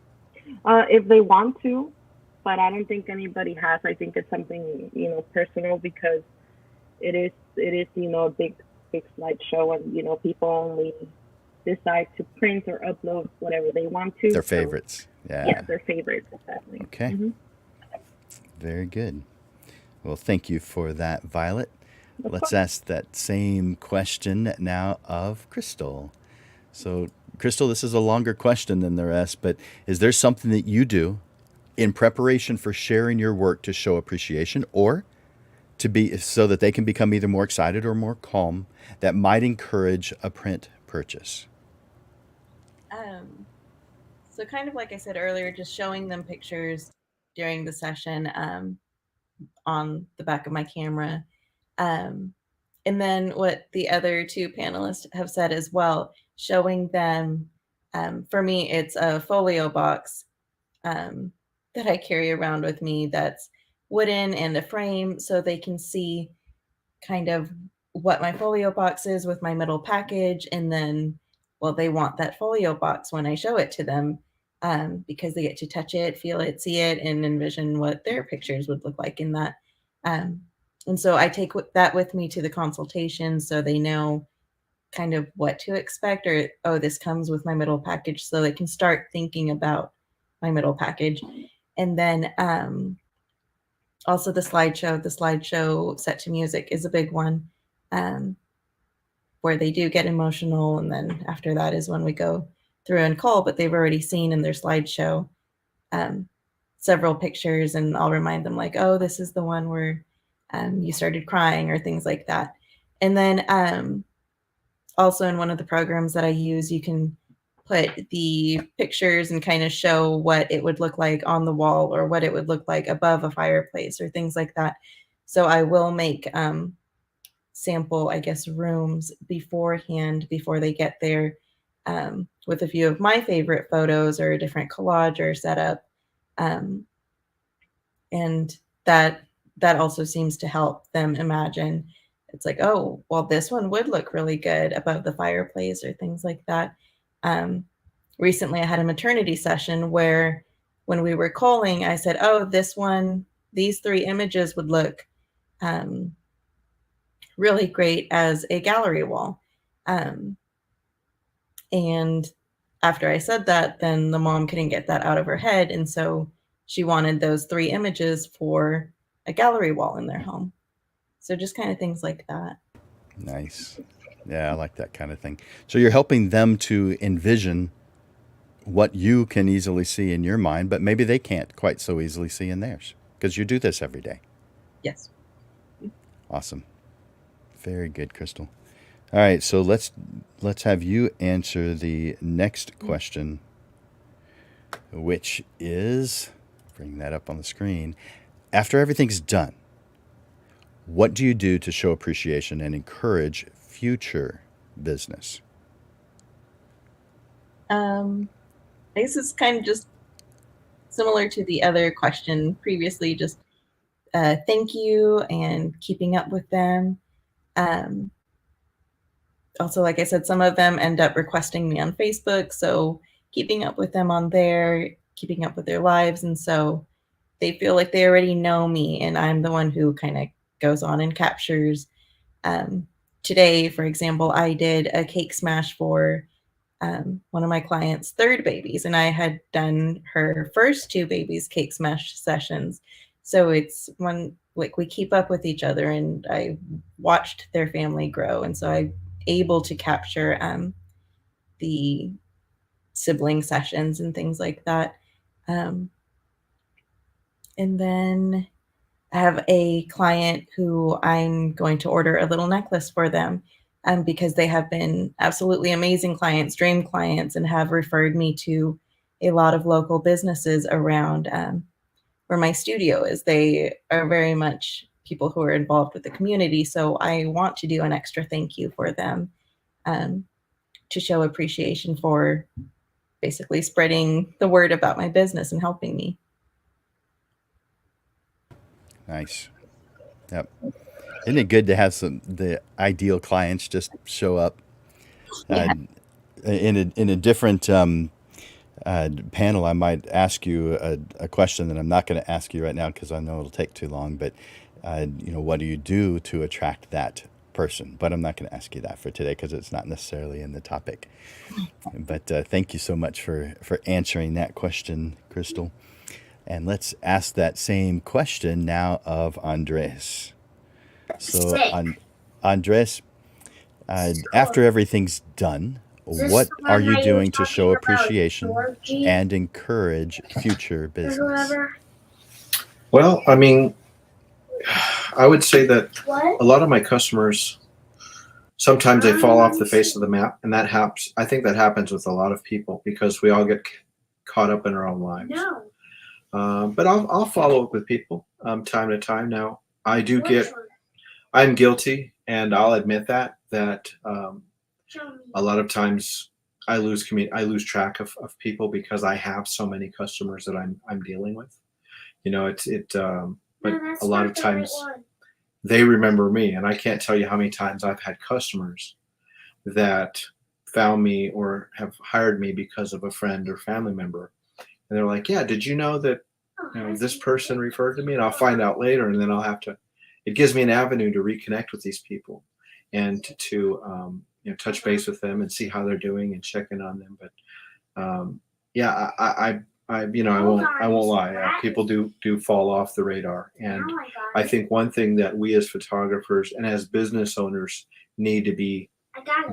If they want to, but I don't think anybody has. I think it's something, personal, because it is a big slideshow, and people only decide to print or upload whatever they want to. Their favorites. Yeah, their favorites, exactly. Okay. Very good. Well, thank you for that, Violet. Let's ask that same question now of Crystal. So, Crystal, this is a longer question than the rest, but is there something that you do in preparation for sharing your work to show appreciation or to be so that they can become either more excited or more calm that might encourage a print purchase? So kind of like I said earlier, just showing them pictures during the session on the back of my camera. And then what the other two panelists have said as well, showing them, for me, it's a folio box that I carry around with me that's wooden and a frame, so they can see kind of what my folio box is with my middle package. And then, well, they want that folio box when I show it to them, because they get to touch it, feel it, see it, and envision what their pictures would look like in that. And so I take that with me to the consultation, so they know kind of what to expect, or, oh, this comes with my middle package, so they can start thinking about my middle package. And then also the slideshow set to music is a big one, where they do get emotional. And then after that is when we go through and call, but they've already seen in their slideshow several pictures, and I'll remind them like, oh, this is the one where you started crying, or things like that. And then also in one of the programs that I use, you can put the pictures and kind of show what it would look like on the wall, or what it would look like above a fireplace, or things like that. So I will make sample, I guess, rooms beforehand, before they get there, with a few of my favorite photos or a different collage or setup. And that also seems to help them imagine. It's like, oh, well, this one would look really good above the fireplace or things like that. Recently, I had a maternity session where when we were calling, I said, oh, these 3 images would look really great as a gallery wall. And after I said that, then the mom couldn't get that out of her head. And so she wanted those 3 images for a gallery wall in their home. So just kind of things like that. Nice. Yeah, I like that kind of thing. So you're helping them to envision what you can easily see in your mind, but maybe they can't quite so easily see in theirs because you do this every day. Yes. Awesome. Very good, Crystal. All right, so let's have you answer the next question, which is, bring that up on the screen. After everything's done, what do you do to show appreciation and encourage future business? I guess it's kind of just similar to the other question previously, just thank you and keeping up with them. Also, like I said, some of them end up requesting me on Facebook, so keeping up with them on there, keeping up with their lives, and so they feel like they already know me, and I'm the one who kind of goes on and captures. Today, for example, I did a cake smash for one of my clients' 3rd babies, and I had done her first 2 babies' cake smash sessions. So it's when like we keep up with each other, and I watched their family grow, and so I'm able to capture the sibling sessions and things like that. And then I have a client who I'm going to order a little necklace for them because they have been absolutely amazing clients, dream clients, and have referred me to a lot of local businesses around where my studio is. They are very much people who are involved with the community. So I want to do an extra thank you for them to show appreciation for basically spreading the word about my business and helping me. Nice. Yep. Isn't it good to have the ideal clients just show up? Yeah. In a different panel, I might ask you a question that I'm not going to ask you right now because I know it'll take too long. But what do you do to attract that person? But I'm not going to ask you that for today because it's not necessarily in the topic. But thank you so much for answering that question, Crystal. And let's ask that same question now of Andres. So, Andres, after everything's done, what are you doing to show appreciation and encourage future business? Well, I mean, I would say that a lot of my customers, sometimes they fall off the face of the map, and that happens. I think that happens with a lot of people because we all get caught up in our own lives. No. But I'll follow up with people time to time. Now, I'm guilty, and I'll admit that a lot of times I lose track of people because I have so many customers that I'm dealing with. But a lot of times they remember me, and I can't tell you how many times I've had customers that found me or have hired me because of a friend or family member. And they're like, yeah, did you know that this person referred to me? And I'll find out later, and then it gives me an avenue to reconnect with these people and to touch base with them and see how they're doing and check in on them. But I won't lie. People do fall off the radar, and I think one thing that we as photographers and as business owners need to be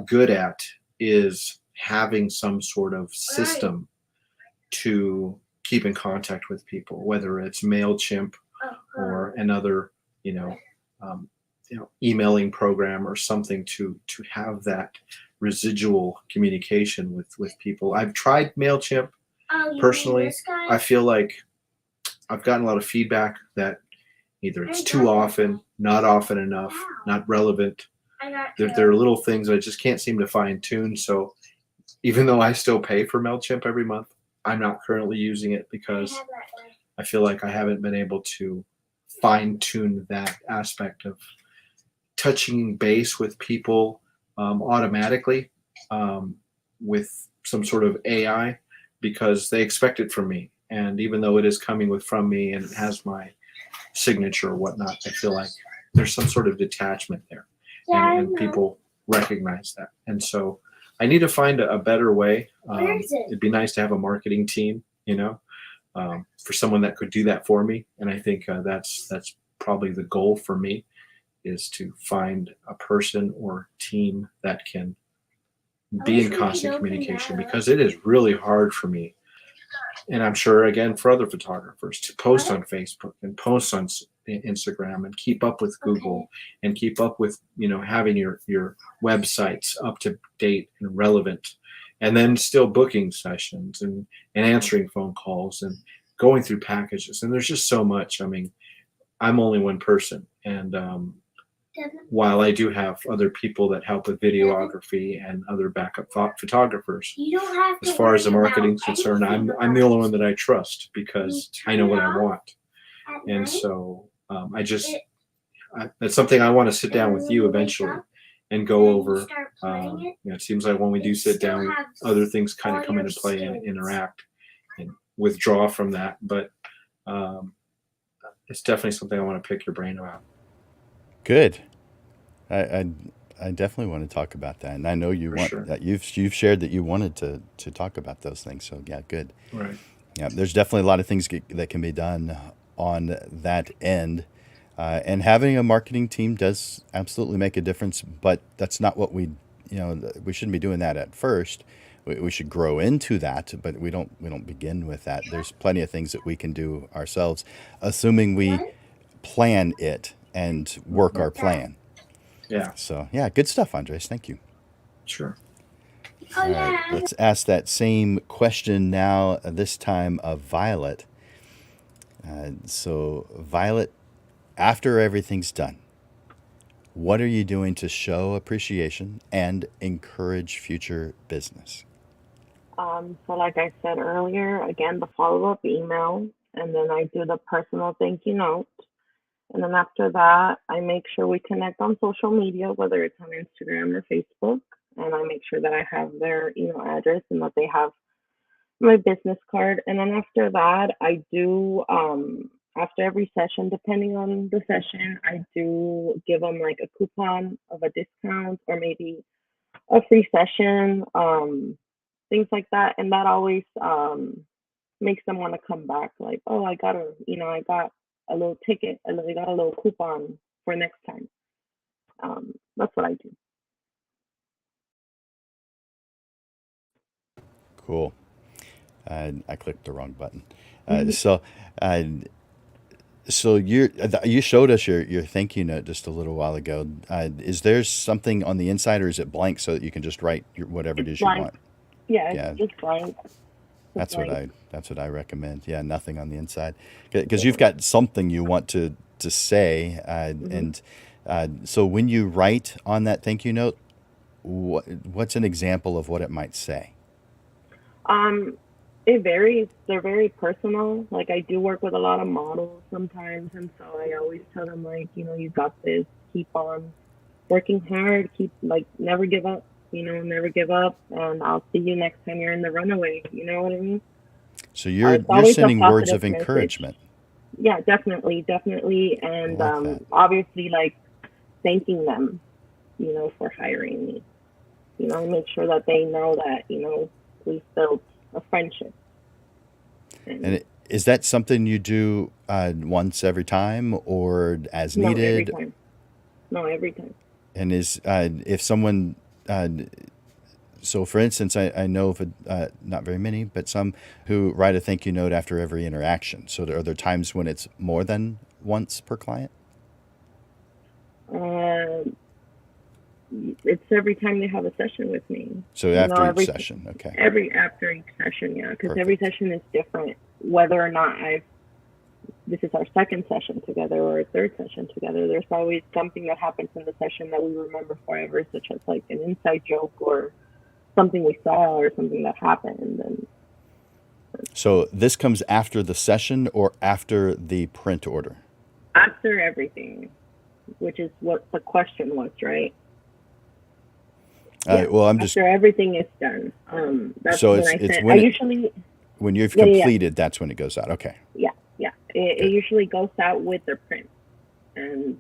good at is having some sort of system to keep in contact with people, whether it's MailChimp or another, emailing program or something to have that residual communication with people. I've tried MailChimp personally. I feel like I've gotten a lot of feedback that either it's too often, not often enough, not relevant. There are little things that I just can't seem to fine tune. So even though I still pay for MailChimp every month, I'm not currently using it because I feel like I haven't been able to fine tune that aspect of touching base with people automatically with some sort of AI, because they expect it from me. And even though it is coming from me and it has my signature or whatnot, I feel like there's some sort of detachment there, and people recognize that. And so I need to find a better way. It'd be nice to have a marketing team, for someone that could do that for me. And I think that's probably the goal for me, is to find a person or team that can be in constant communication, because it is really hard for me, and I'm sure again for other photographers, to post on Facebook and post on Instagram and keep up with Google and keep up with having your websites up to date and relevant, and then still booking sessions and answering phone calls and going through packages. And there's just so much. I mean, I'm only one person, and while I do have other people that help with videography and other backup photographers, as far as the marketing is concerned, I'm the only one that I trust, because I know what I want. And so that's something I want to sit down with you eventually and go over. It seems like when we do sit down, other things kind of come into play and interact and withdraw from that. But it's definitely something I want to pick your brain about. Good. I definitely want to talk about that, and I know you want that. You've shared that you wanted to talk about those things. So yeah, good. Right. Yeah, there's definitely a lot of things that can be done on that end, and having a marketing team does absolutely make a difference. But that's not what we shouldn't be doing that at first. We should grow into that, but we don't begin with that. There's plenty of things that we can do ourselves, assuming we plan it and work our plan. Yeah. So yeah, good stuff, Andres. Thank you. Sure. All right, let's ask that same question now. This time of Violet. So Violet, after everything's done, what are you doing to show appreciation and encourage future business? So like I said earlier, again, the follow-up email, and then I do the personal thank you note. And then after that, I make sure we connect on social media, whether it's on Instagram or Facebook. And I make sure that I have their email address and that they have my business card. And then after that, I do, after every session, depending on the session, I do give them like a coupon of a discount or maybe a free session, things like that. And that always makes them want to come back. Like, oh, I got a little ticket, I got a little coupon for next time. That's what I do. Cool. I clicked the wrong button. So you showed us your thank you note just a little while ago. Is there something on the inside, or is it blank so that you can just write whatever it is blank. you want? Yeah, Yeah. it's just blank. That's what I recommend. Yeah, nothing on the inside, because you've got something you want to say, and so when you write on that thank you note, what's an example of what it might say? It varies. They're very personal. Like I do work with a lot of models sometimes, and so I always tell them like, you got this. Keep on working hard. Never give up. Never give up. And I'll see you next time you're in the runaway. You know what I mean? So you're always a sending words positive of encouragement. Yeah, definitely, and I like that. obviously like thanking them, for hiring me. Make sure that they know that we've built a friendship. And is that something you do once every time, or as No, needed? every time. No, every time. And if someone, so for instance, I know of not very many, but some who write a thank you note after every interaction. So are there times when it's more than once per client? It's every time they have a session with me. So after each session, okay. After each session, yeah, because Perfect. every session is different. Whether or not this is our second session together or a third session together, there's always something that happens in the session that we remember forever, such as like an inside joke or something we saw or something that happened, and sense. So this comes after the session or after the print order? After everything, which is what the question was, right? Yeah. Well, I'm just After everything is done, that's so when I it's send. I when usually, when you've yeah, yeah, yeah, completed, that's when it goes out. Okay, yeah, yeah. It good. usually goes out with their print, and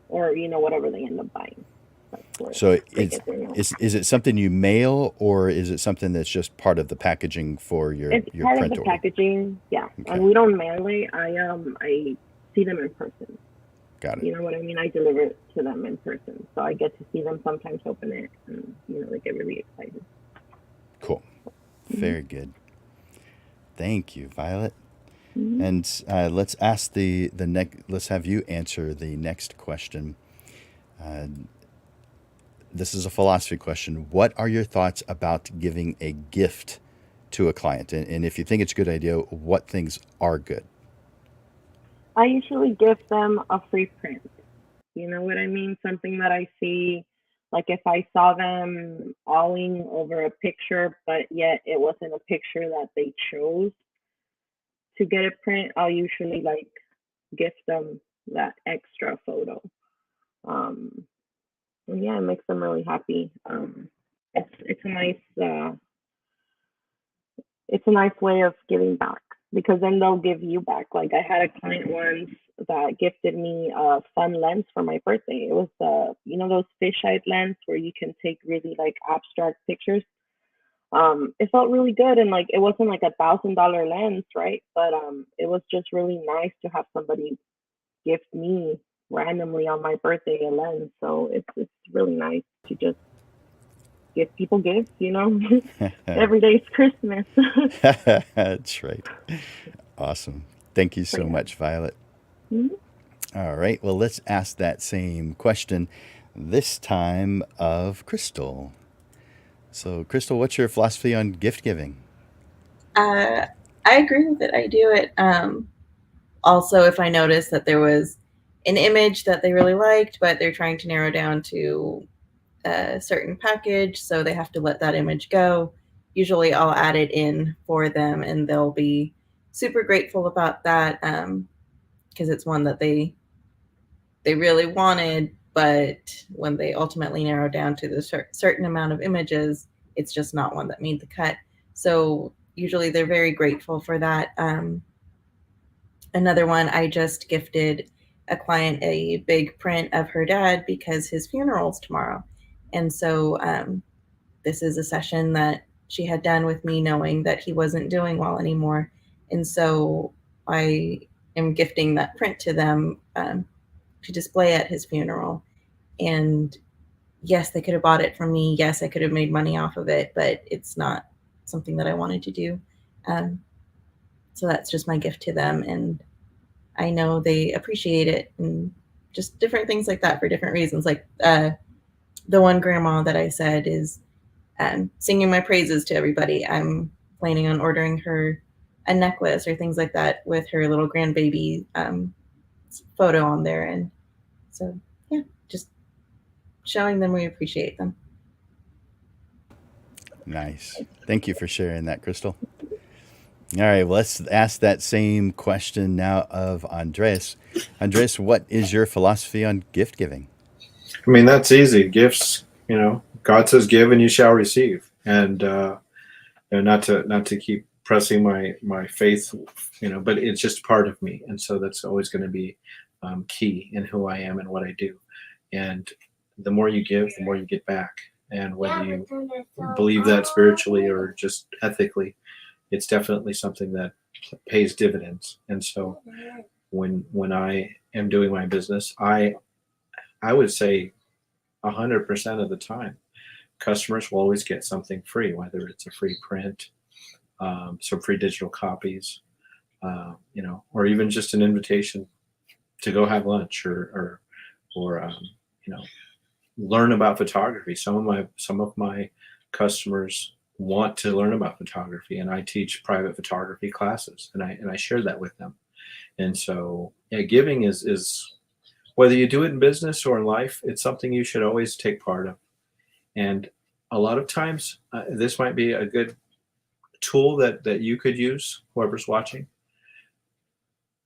or whatever they end up buying. That's where So they get their note. is it something you mail or is it something that's just part of the packaging for It's your part of print the order? packaging, yeah. And Okay, we don't mail it. I see them in person. got it. You know what I mean? I deliver it to them in person, so I get to see them sometimes open it, and they get really excited. Cool. Mm-hmm. Very good. Thank you, Violet. Mm-hmm. And let's ask the next. Let's have you answer the next question. Uh, this is a philosophy question. What are your thoughts about giving a gift to a client? And if you think it's a good idea, what things are good? I usually give them a free print. You know what I mean? Something that I see, like if I saw them awing over a picture, but yet it wasn't a picture that they chose to get a print, I'll usually like gift them that extra photo. Um, and yeah, it makes them really happy. It's a nice it's a nice way of giving back because then they'll give you back. Like I had a client once that gifted me a fun lens for my birthday. It was those fisheye lens where you can take really like abstract pictures. It felt really good and like it wasn't like $1,000 lens, right? But it was just really nice to have somebody gift me randomly on my birthday a lens. So it's really nice to just give people gifts. Every day's Christmas. That's right. Awesome. Thank you So so yeah. much, Violet. Mhm. All right. Well, let's ask that same question this time of Crystal. So, Crystal, what's your philosophy on gift giving? I agree with it. I do it. Also, if I notice that there was an image that they really liked, but they're trying to narrow down to a certain package, so they have to let that image go. Usually, I'll add it in for them, and they'll be super grateful about that because it's one that they really wanted, but when they ultimately narrow down to the certain amount of images, it's just not one that made the cut. So usually they're very grateful for that. Another one, I just gifted a client a big print of her dad because his funeral's tomorrow. And so this is a session that she had done with me knowing that he wasn't doing well anymore. And so I am gifting that print to them to display at his funeral. And yes, they could have bought it from me. Yes, I could have made money off of it, but it's not something that I wanted to do. Um, so that's just my gift to them. And I know they appreciate it and just different things like that for different reasons. Like the one grandma that I said is singing my praises to everybody. I'm planning on ordering her a necklace or things like that with her little grandbaby photo on there. And so, yeah, just showing them we appreciate them. Nice. Thank you for sharing that, Crystal. All right, well, let's ask that same question now of Andres. Andres, what is your philosophy on gift giving? I mean, that's easy. Gifts, God says, "Give and you shall receive," and not to keep pressing my faith, but it's just part of me, and so that's always going to be key in who I am and what I do. And the more you give, the more you get back. And whether you believe that spiritually or just ethically, it's definitely something that pays dividends. And so when I am doing my business, I would say 100% of the time, customers will always get something free, whether it's a free print, some free digital copies, or even just an invitation to go have lunch or learn about photography. Some of my customers want to learn about photography, and I teach private photography classes, and I share that with them. And so, yeah, giving is whether you do it in business or in life, it's something you should always take part of. And a lot of times, this might be a good tool that you could use, whoever's watching.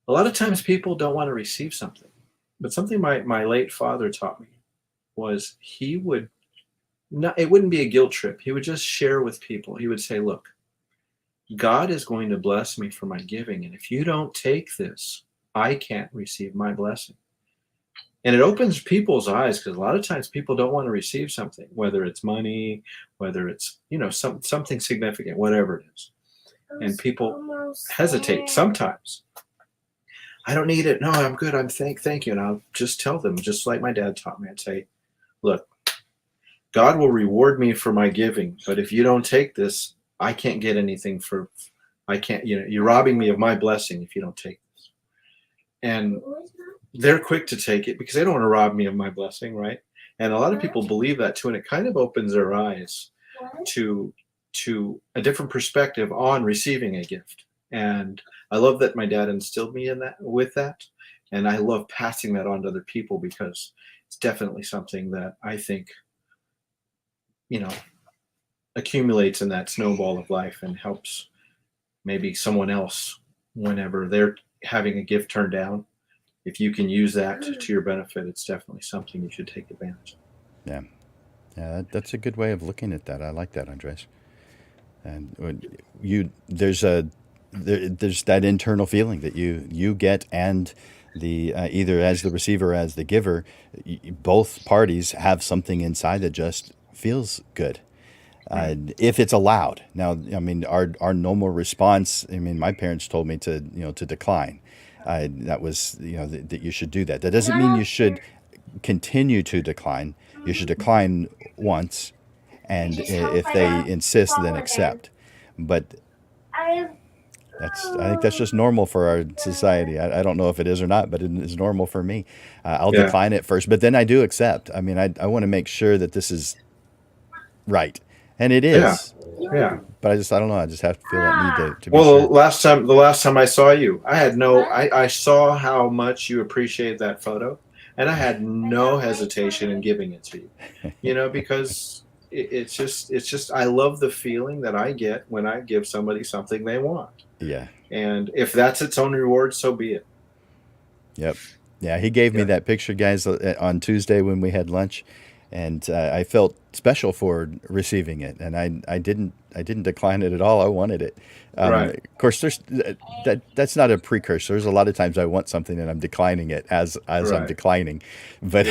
A lot of times people don't want to receive something, but something my late father taught me was he would not, it wouldn't be a guilt trip. He would just share with people. He would say, look, God is going to bless me for my giving. And if you don't take this, I can't receive my blessing. And it opens people's eyes, because a lot of times people don't want to receive something, whether it's money, whether it's, something significant, whatever it is. And people hesitate sometimes. I don't need it. No, I'm good. Thank you. And I'll just tell them, just like my dad taught me, I'd say, look, God will reward me for my giving, but if you don't take this, I can't get anything you're robbing me of my blessing if you don't take this. And they're quick to take it because they don't want to rob me of my blessing, right? And a lot of people believe that too, and it kind of opens their eyes to a different perspective on receiving a gift. And I love that my dad instilled me with that. And I love passing that on to other people, because it's definitely something that I think, accumulates in that snowball of life and helps maybe someone else whenever they're having a gift turned down. If you can use that to your benefit, it's definitely something you should take advantage of. Yeah, that's a good way of looking at that. I like that, Andres. And there's that internal feeling that you get, and the either as the receiver or as the giver, both parties have something inside that just feels good. If it's allowed. Now, I mean, our normal response, I mean, my parents told me to decline. That was, that you should do that. That doesn't mean you should continue to decline. You should decline once, and if they insist, then accept. But I think that's just normal for our society. I don't know if it is or not, but it is normal for me. I'll decline it first, but then I do accept. I mean, I want to make sure that this is right. And it is. Yeah. But I don't know. I just have to feel that need to be well, sure. the last time I saw you, I saw how much you appreciated that photo, and I had no hesitation in giving it to you. Because it's just I love the feeling that I get when I give somebody something they want. Yeah. And if that's its own reward, so be it. Yep. Yeah, he gave me that picture, guys, on Tuesday when we had lunch, and I felt special for receiving it, and I didn't decline it at all. I wanted it. Right. Of course, that's not a precursor. There's a lot of times I want something and I'm declining it as I'm declining, but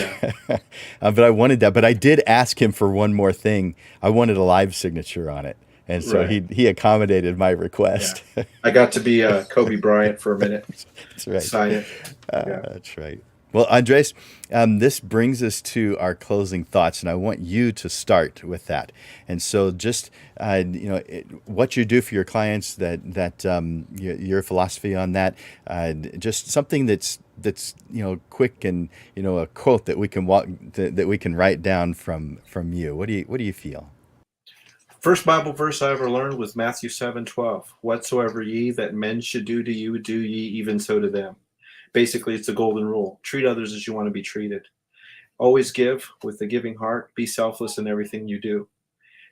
but I wanted that. But I did ask him for one more thing. I wanted a live signature on it. And so he accommodated my request. Yeah. I got to be Kobe Bryant for a minute. That's right. Sign it. That's right. Well, Andres, this brings us to our closing thoughts, and I want you to start with that. And so, just what you do for your clients, your philosophy on that, just something that's quick, and a quote that we can that we can write down from you. What do you feel? First Bible verse I ever learned was Matthew 7:12. Whatsoever ye that men should do to you, do ye even so to them. Basically, it's the golden rule. Treat others as you want to be treated. Always give with a giving heart. Be selfless in everything you do.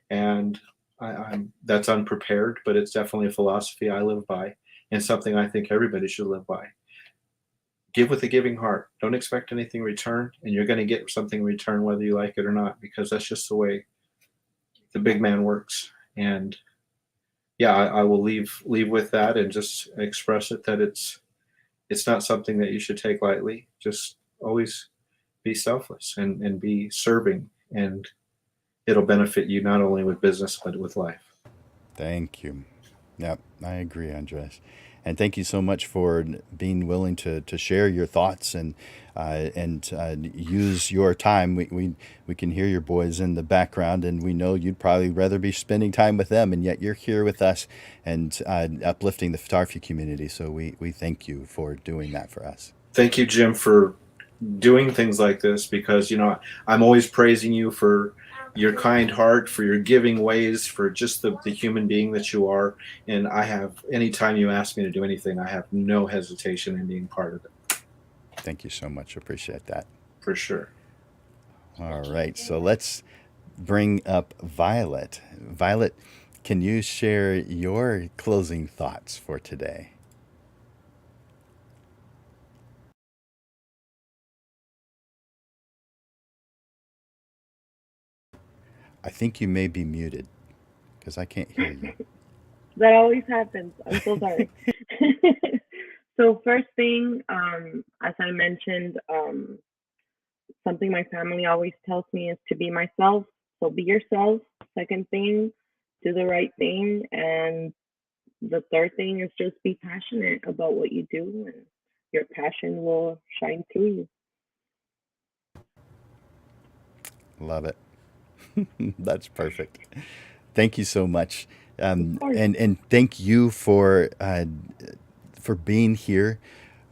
And that's unprepared, but it's definitely a philosophy I live by, and something I think everybody should live by. Give with a giving heart. Don't expect anything in return, and you're going to get something in return whether you like it or not, because that's just the way the big man works. And I will leave with that and just express it that it's not something that you should take lightly. Just always be selfless and be serving, and it'll benefit you not only with business but with life. Thank you. Yep, I agree, Andres. And thank you so much for being willing to share your thoughts and use your time. We can hear your boys in the background, and we know you'd probably rather be spending time with them, and yet you're here with us and uplifting the photography community. So we thank you for doing that for us. Thank you, Jim, for doing things like this, because I'm always praising you for your kind heart, for your giving ways, for just the human being that you are. And anytime you ask me to do anything, I have no hesitation in being part of it. Thank you so much. Appreciate that. For sure. All right. So let's bring up Violet. Violet, can you share your closing thoughts for today? I think you may be muted because I can't hear you. That always happens. I'm so sorry. So first thing, as I mentioned, something my family always tells me is to be myself. So be yourself. Second thing, do the right thing. And the third thing is just be passionate about what you do, and your passion will shine through you. Love it. That's perfect. Thank you so much, Of course. and thank you for being here,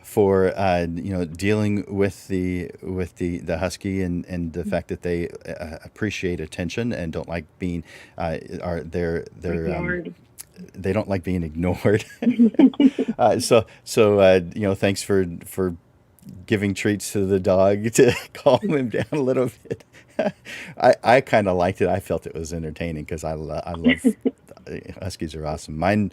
for dealing with the husky, and the fact that they appreciate attention and don't like being are Ignored. they don't like being ignored. Thanks for giving treats to the dog to calm him down a little bit. I kind of liked it. I felt it was entertaining because I love huskies are awesome. Mine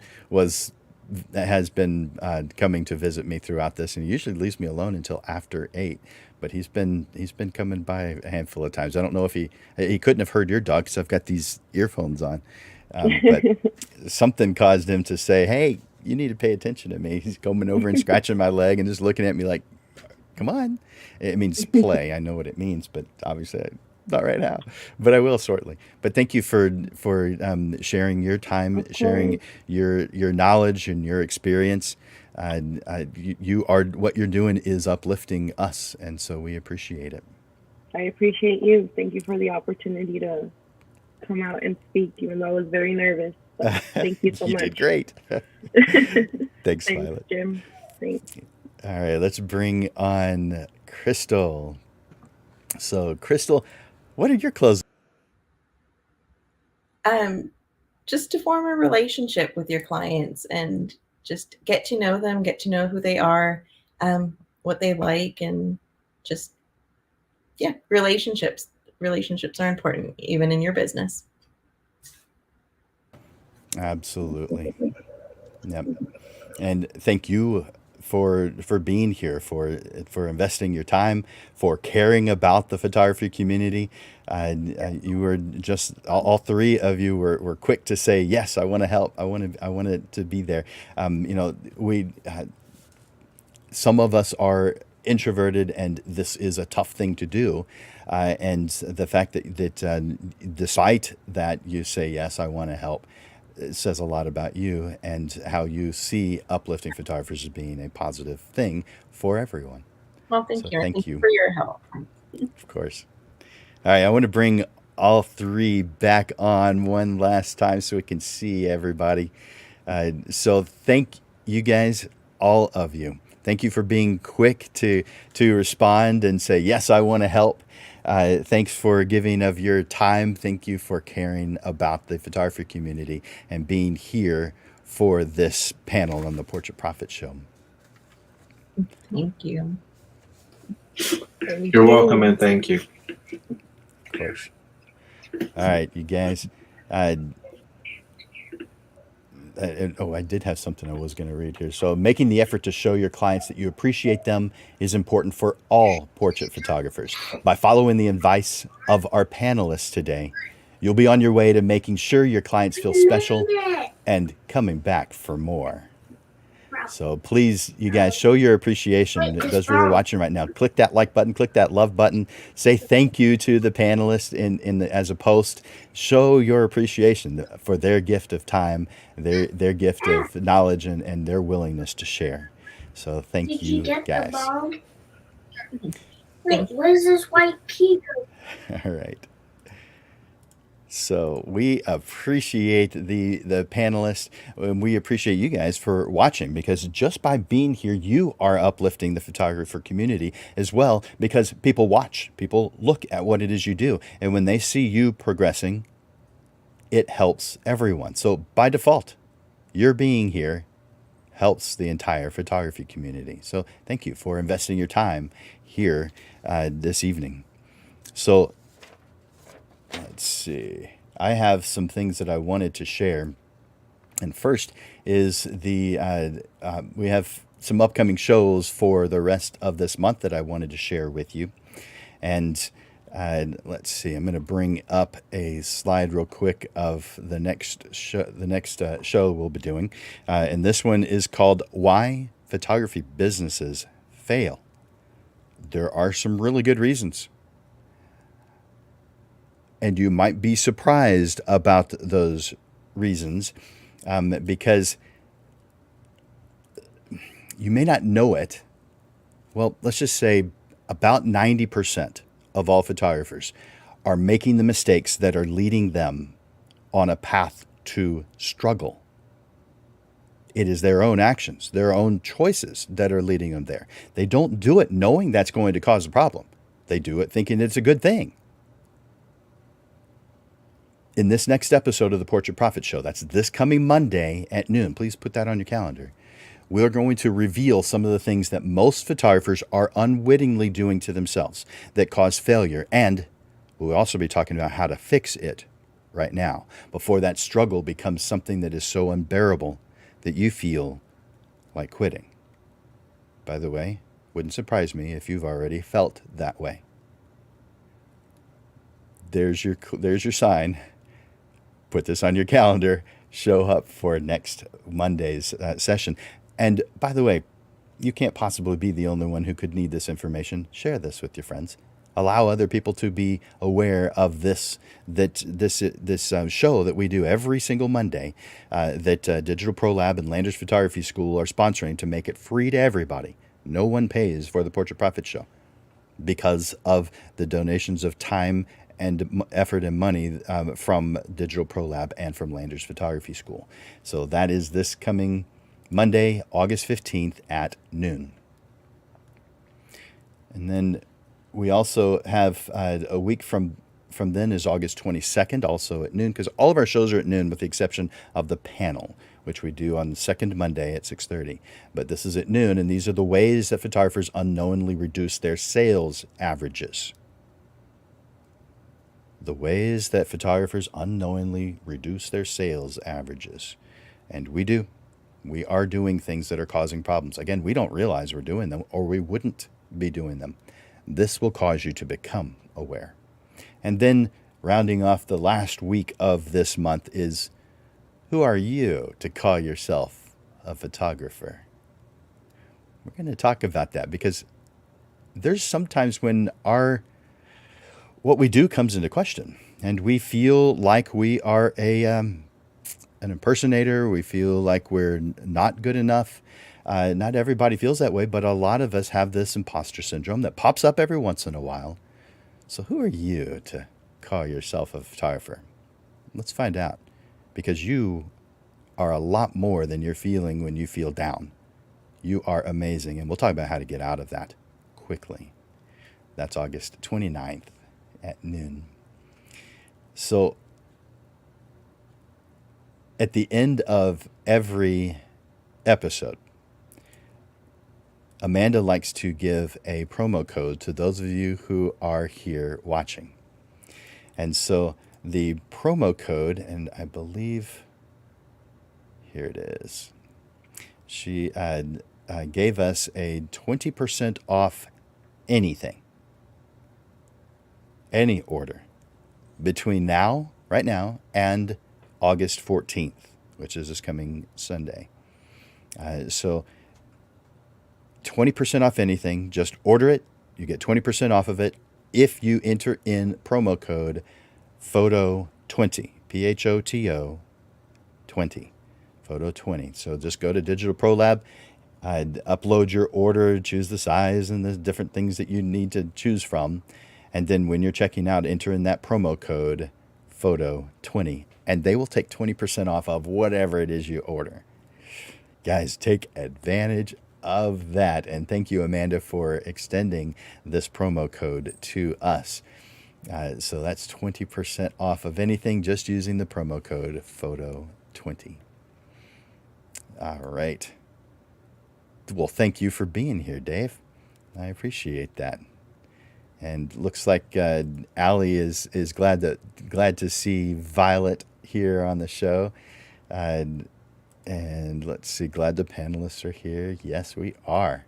has been coming to visit me throughout this, and he usually leaves me alone until after 8. But he's been coming by a handful of times. I don't know if he couldn't have heard your dog because I've got these earphones on, but something caused him to say, "Hey, you need to pay attention to me." He's coming over and scratching my leg and just looking at me like, "Come on." It means play. I know what it means, but obviously not right now. But I will shortly. But thank you for sharing your time, Of sharing course. your knowledge and your experience. You are what you're doing is uplifting us, and so we appreciate it. I appreciate you. Thank you for the opportunity to come out and speak, even though I was very nervous. But thank you so You did much. great. Thanks, Thanks, Violet. Jim. Thanks. All right, let's bring on Crystal. So, Crystal, what are your closing? Um, just to form a relationship with your clients and just get to know them, get to know who they are, what they like, and just, yeah, relationships. Relationships are important, even in your business. Absolutely. Yep. And thank you for being here, for investing your time, for caring about the photography community. You were just all three of you were quick to say yes. I want to help. I wanted to be there. We some of us are introverted, and this is a tough thing to do. And the fact that despite that you say yes, I want to help, it says a lot about you and how you see uplifting photographers as being a positive thing for everyone. Well, thank So you. And thank thank you you, for your help. of course. All right, I want to bring all three back on one last time so we can see everybody. So thank you guys, all of you. Thank you for being quick to respond and say yes, I want to help. Thanks for giving of your time. Thank you for caring about the photography community and being here for this panel on the Portrait Profit Show. Thank you. Thank You're you. welcome, and thank you. Of course. All right, you guys. Uh, I did have something I was going to read here. So, making the effort to show your clients that you appreciate them is important for all portrait photographers. By following the advice of our panelists today, you'll be on your way to making sure your clients feel special and coming back for more. So please, you guys, show your appreciation. Those of you who are watching right now, click that like button, click that love button. Say thank you to the panelists as a post. Show your appreciation for their gift of time, their gift of knowledge, and their willingness to share. So thank you, guys. Wait, where's this white key? All right. So we appreciate the panelists, and we appreciate you guys for watching, because just by being here, you are uplifting the photographer community as well, because people watch, people look at what it is you do, and when they see you progressing, it helps everyone. So by default, your being here helps the entire photography community. So thank you for investing your time here this evening. So let's see. I have some things that I wanted to share. And first is we have some upcoming shows for the rest of this month that I wanted to share with you. And let's see, I'm going to bring up a slide real quick of the next show we'll be doing. And this one is called Why Photography Businesses Fail. There are some really good reasons. And you might be surprised about those reasons because you may not know it. Well, let's just say about 90% of all photographers are making the mistakes that are leading them on a path to struggle. It is their own actions, their own choices that are leading them there. They don't do it knowing that's going to cause a problem. They do it thinking it's a good thing. In this next episode of the Portrait Prophet Show, that's this coming Monday at noon, please put that on your calendar, we're going to reveal some of the things that most photographers are unwittingly doing to themselves that cause failure. And we'll also be talking about how to fix it right now before that struggle becomes something that is so unbearable that you feel like quitting. By the way, wouldn't surprise me if you've already felt that way. There's your sign. Put this on your calendar. Show up for next Monday's session. And by the way, you can't possibly be the only one who could need this information. Share this with your friends. Allow other people to be aware of this show that we do every single Monday that Digital Pro Lab and Landers Photography School are sponsoring to make it free to everybody. No one pays for the Portrait Prophet Show because of the donations of time and effort and money from Digital Pro Lab and from Landers Photography School. So that is this coming Monday, August 15th at noon. And then we also have a week from then is August 22nd, also at noon, because all of our shows are at noon with the exception of the panel, which we do on the second Monday at 6:30. But this is at noon, and these are the ways that photographers unknowingly reduce their sales averages. The ways that photographers unknowingly reduce their sales averages. And we do. We are doing things that are causing problems. Again, we don't realize we're doing them, or we wouldn't be doing them. This will cause you to become aware. And then rounding off the last week of this month is, who are you to call yourself a photographer? We're going to talk about that because there's sometimes when what we do comes into question and we feel like we are an impersonator. We feel like we're not good enough. Not everybody feels that way, but a lot of us have this imposter syndrome that pops up every once in a while. So who are you to call yourself a photographer? Let's find out, because you are a lot more than you're feeling when you feel down. You are amazing, and we'll talk about how to get out of that quickly. That's August 29th at noon. So at the end of every episode, Amanda likes to give a promo code to those of you who are here watching. And so the promo code, and I believe here it is, she gave us a 20% off anything, any order between right now, and August 14th, which is this coming Sunday. So 20% off anything, just order it. You get 20% off of it if you enter in promo code PHOTO20, PHOTO 20, PHOTO20. So just go to Digital Pro Lab, upload your order, choose the size and the different things that you need to choose from. And then when you're checking out, enter in that promo code PHOTO20, and they will take 20% off of whatever it is you order. Guys, take advantage of that. And thank you, Amanda, for extending this promo code to us. So that's 20% off of anything just using the promo code PHOTO20. All right. Well, thank you for being here, Dave. I appreciate that. And looks like Allie is glad to see Violet here on the show. And let's see, glad the panelists are here. Yes, we are.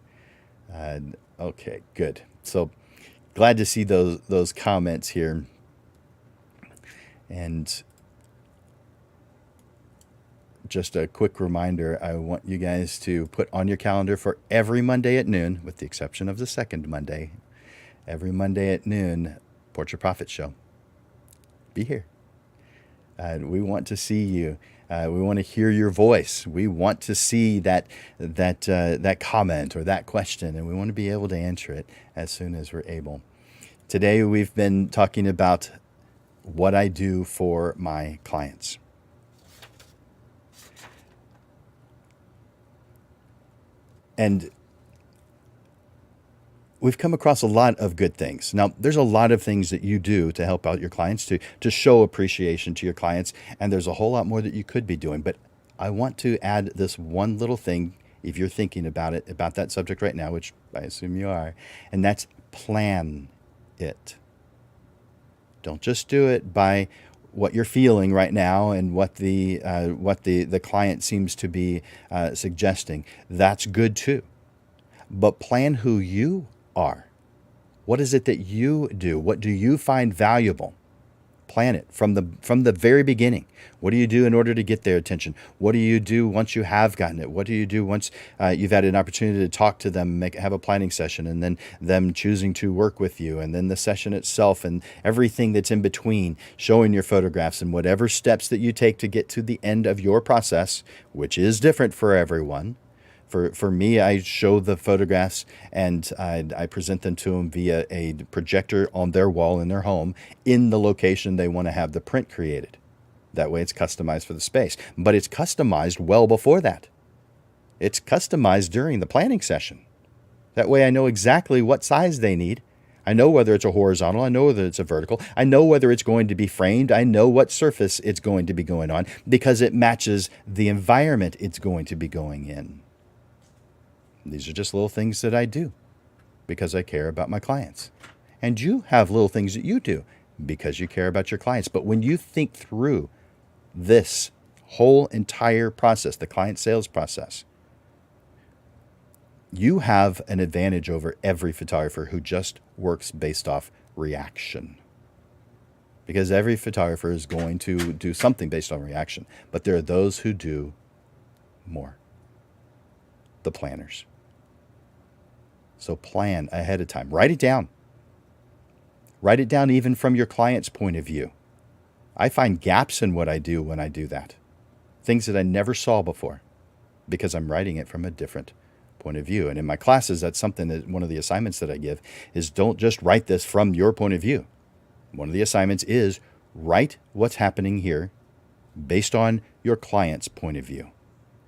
Okay, good. So glad to see those comments here. And just a quick reminder, I want you guys to put on your calendar for every Monday at noon, with the exception of the second Monday, every Monday at noon, Portrait Profit Show. Be here. We want to see you. We want to hear your voice. We want to see that comment or that question, and we want to be able to answer it as soon as we're able. Today, we've been talking about what I do for my clients. And we've come across a lot of good things. Now, there's a lot of things that you do to help out your clients, to show appreciation to your clients, and there's a whole lot more that you could be doing. But I want to add this one little thing, if you're thinking about it, about that subject right now, which I assume you are, and that's plan it. Don't just do it by what you're feeling right now and what the client seems to be suggesting. That's good too. But plan who you are. What is it that you do? What do you find valuable? Plan it from the very beginning. What do you do in order to get their attention? What do you do once you have gotten it? What do you do once you've had an opportunity to talk to them, have a planning session, and then them choosing to work with you, and then the session itself, and everything that's in between, showing your photographs and whatever steps that you take to get to the end of your process, which is different for everyone. For me, I show the photographs and I present them to them via a projector on their wall in their home in the location they want to have the print created. That way it's customized for the space. But it's customized well before that. It's customized during the planning session. That way I know exactly what size they need. I know whether it's a horizontal. I know whether it's a vertical. I know whether it's going to be framed. I know what surface it's going to be going on because it matches the environment it's going to be going in. These are just little things that I do because I care about my clients. And you have little things that you do because you care about your clients. But when you think through this whole entire process, the client sales process, you have an advantage over every photographer who just works based off reaction. Because every photographer is going to do something based on reaction. But there are those who do more. The planners. So plan ahead of time. Write it down. Write it down even from your client's point of view. I find gaps in what I do when I do that. Things that I never saw before because I'm writing it from a different point of view. And in my classes, that's something that one of the assignments that I give is don't just write this from your point of view. One of the assignments is write what's happening here based on your client's point of view.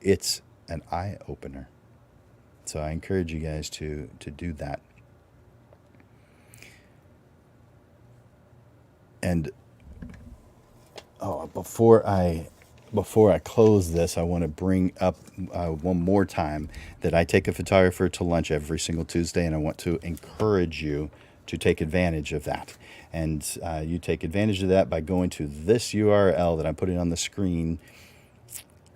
It's an eye-opener. So I encourage you guys to do that. And before I close this, I want to bring up one more time that I take a photographer to lunch every single Tuesday, and I want to encourage you to take advantage of that. And you take advantage of that by going to this URL that I'm putting on the screen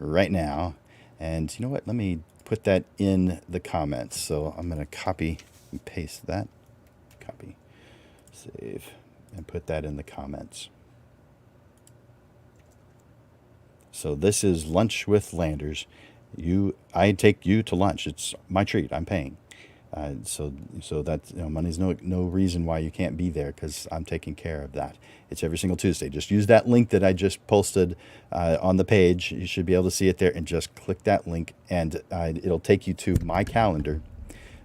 right now. And you know what? Let me put that in the comments. So I'm going to copy and paste that. Copy, save, and put that in the comments. So this is Lunch with Landers. I take you to lunch. It's my treat. I'm paying. So that money's no reason why you can't be there because I'm taking care of that. It's every single Tuesday. Just use that link that I just posted on the page. You should be able to see it there, and just click that link, and it'll take you to my calendar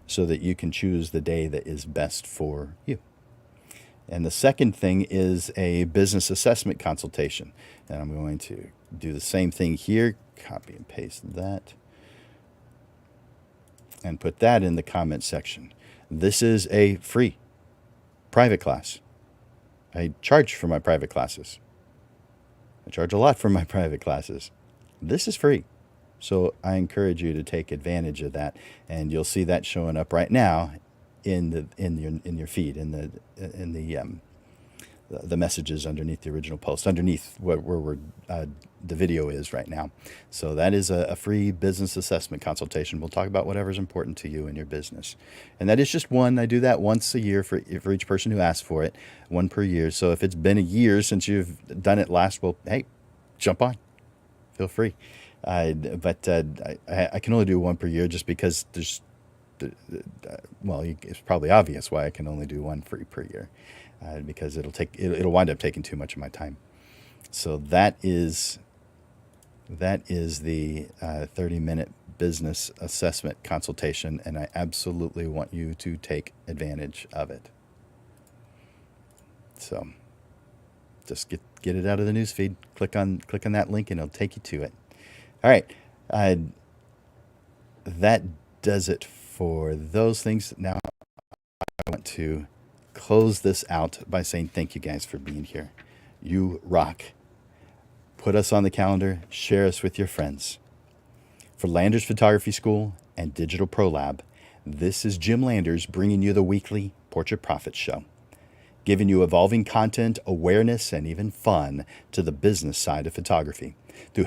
so that you can choose the day that is best for you. And the second thing is a business assessment consultation, and I'm going to do the same thing here. Copy and paste that. And put that in the comment section. This is a free private class. I charge for my private classes. I charge a lot for my private classes. This is free. So I encourage you to take advantage of that. And you'll see that showing up right now in your feed in the messages underneath the original post, underneath where the video is right now. So that is a free business assessment consultation. We'll talk about whatever's important to you in your business. And that is just one. I do that once a year for each person who asks for it, one per year. So if it's been a year since you've done it last, well, hey, jump on. Feel free. But I can only do one per year just because there's, well, it's probably obvious why I can only do one free per year. Because it'll wind up taking too much of my time. So that is the 30-minute business assessment consultation, and I absolutely want you to take advantage of it. So just get it out of the newsfeed. Click on that link, and it'll take you to it. All right, that does it for those things. Now I want to close this out by saying thank you guys for being here. You rock. Put us on the calendar. Share us with your friends. For Landers Photography School and Digital Pro Lab, this is Jim Landers bringing you the weekly Portrait Profits Show, giving you evolving content, awareness, and even fun to the business side of photography through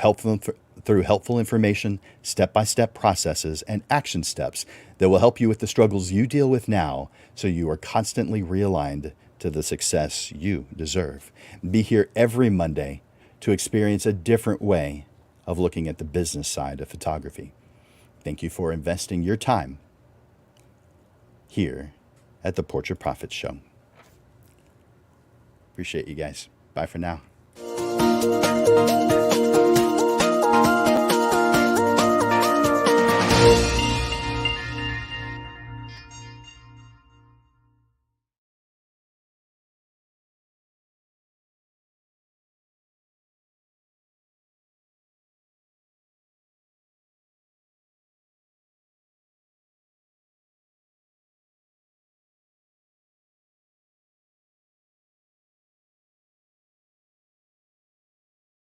helpful information, step-by-step processes, and action steps that will help you with the struggles you deal with now so you are constantly realigned to the success you deserve. Be here every Monday to experience a different way of looking at the business side of photography. Thank you for investing your time here at the Portrait Profits Show. Appreciate you guys. Bye for now.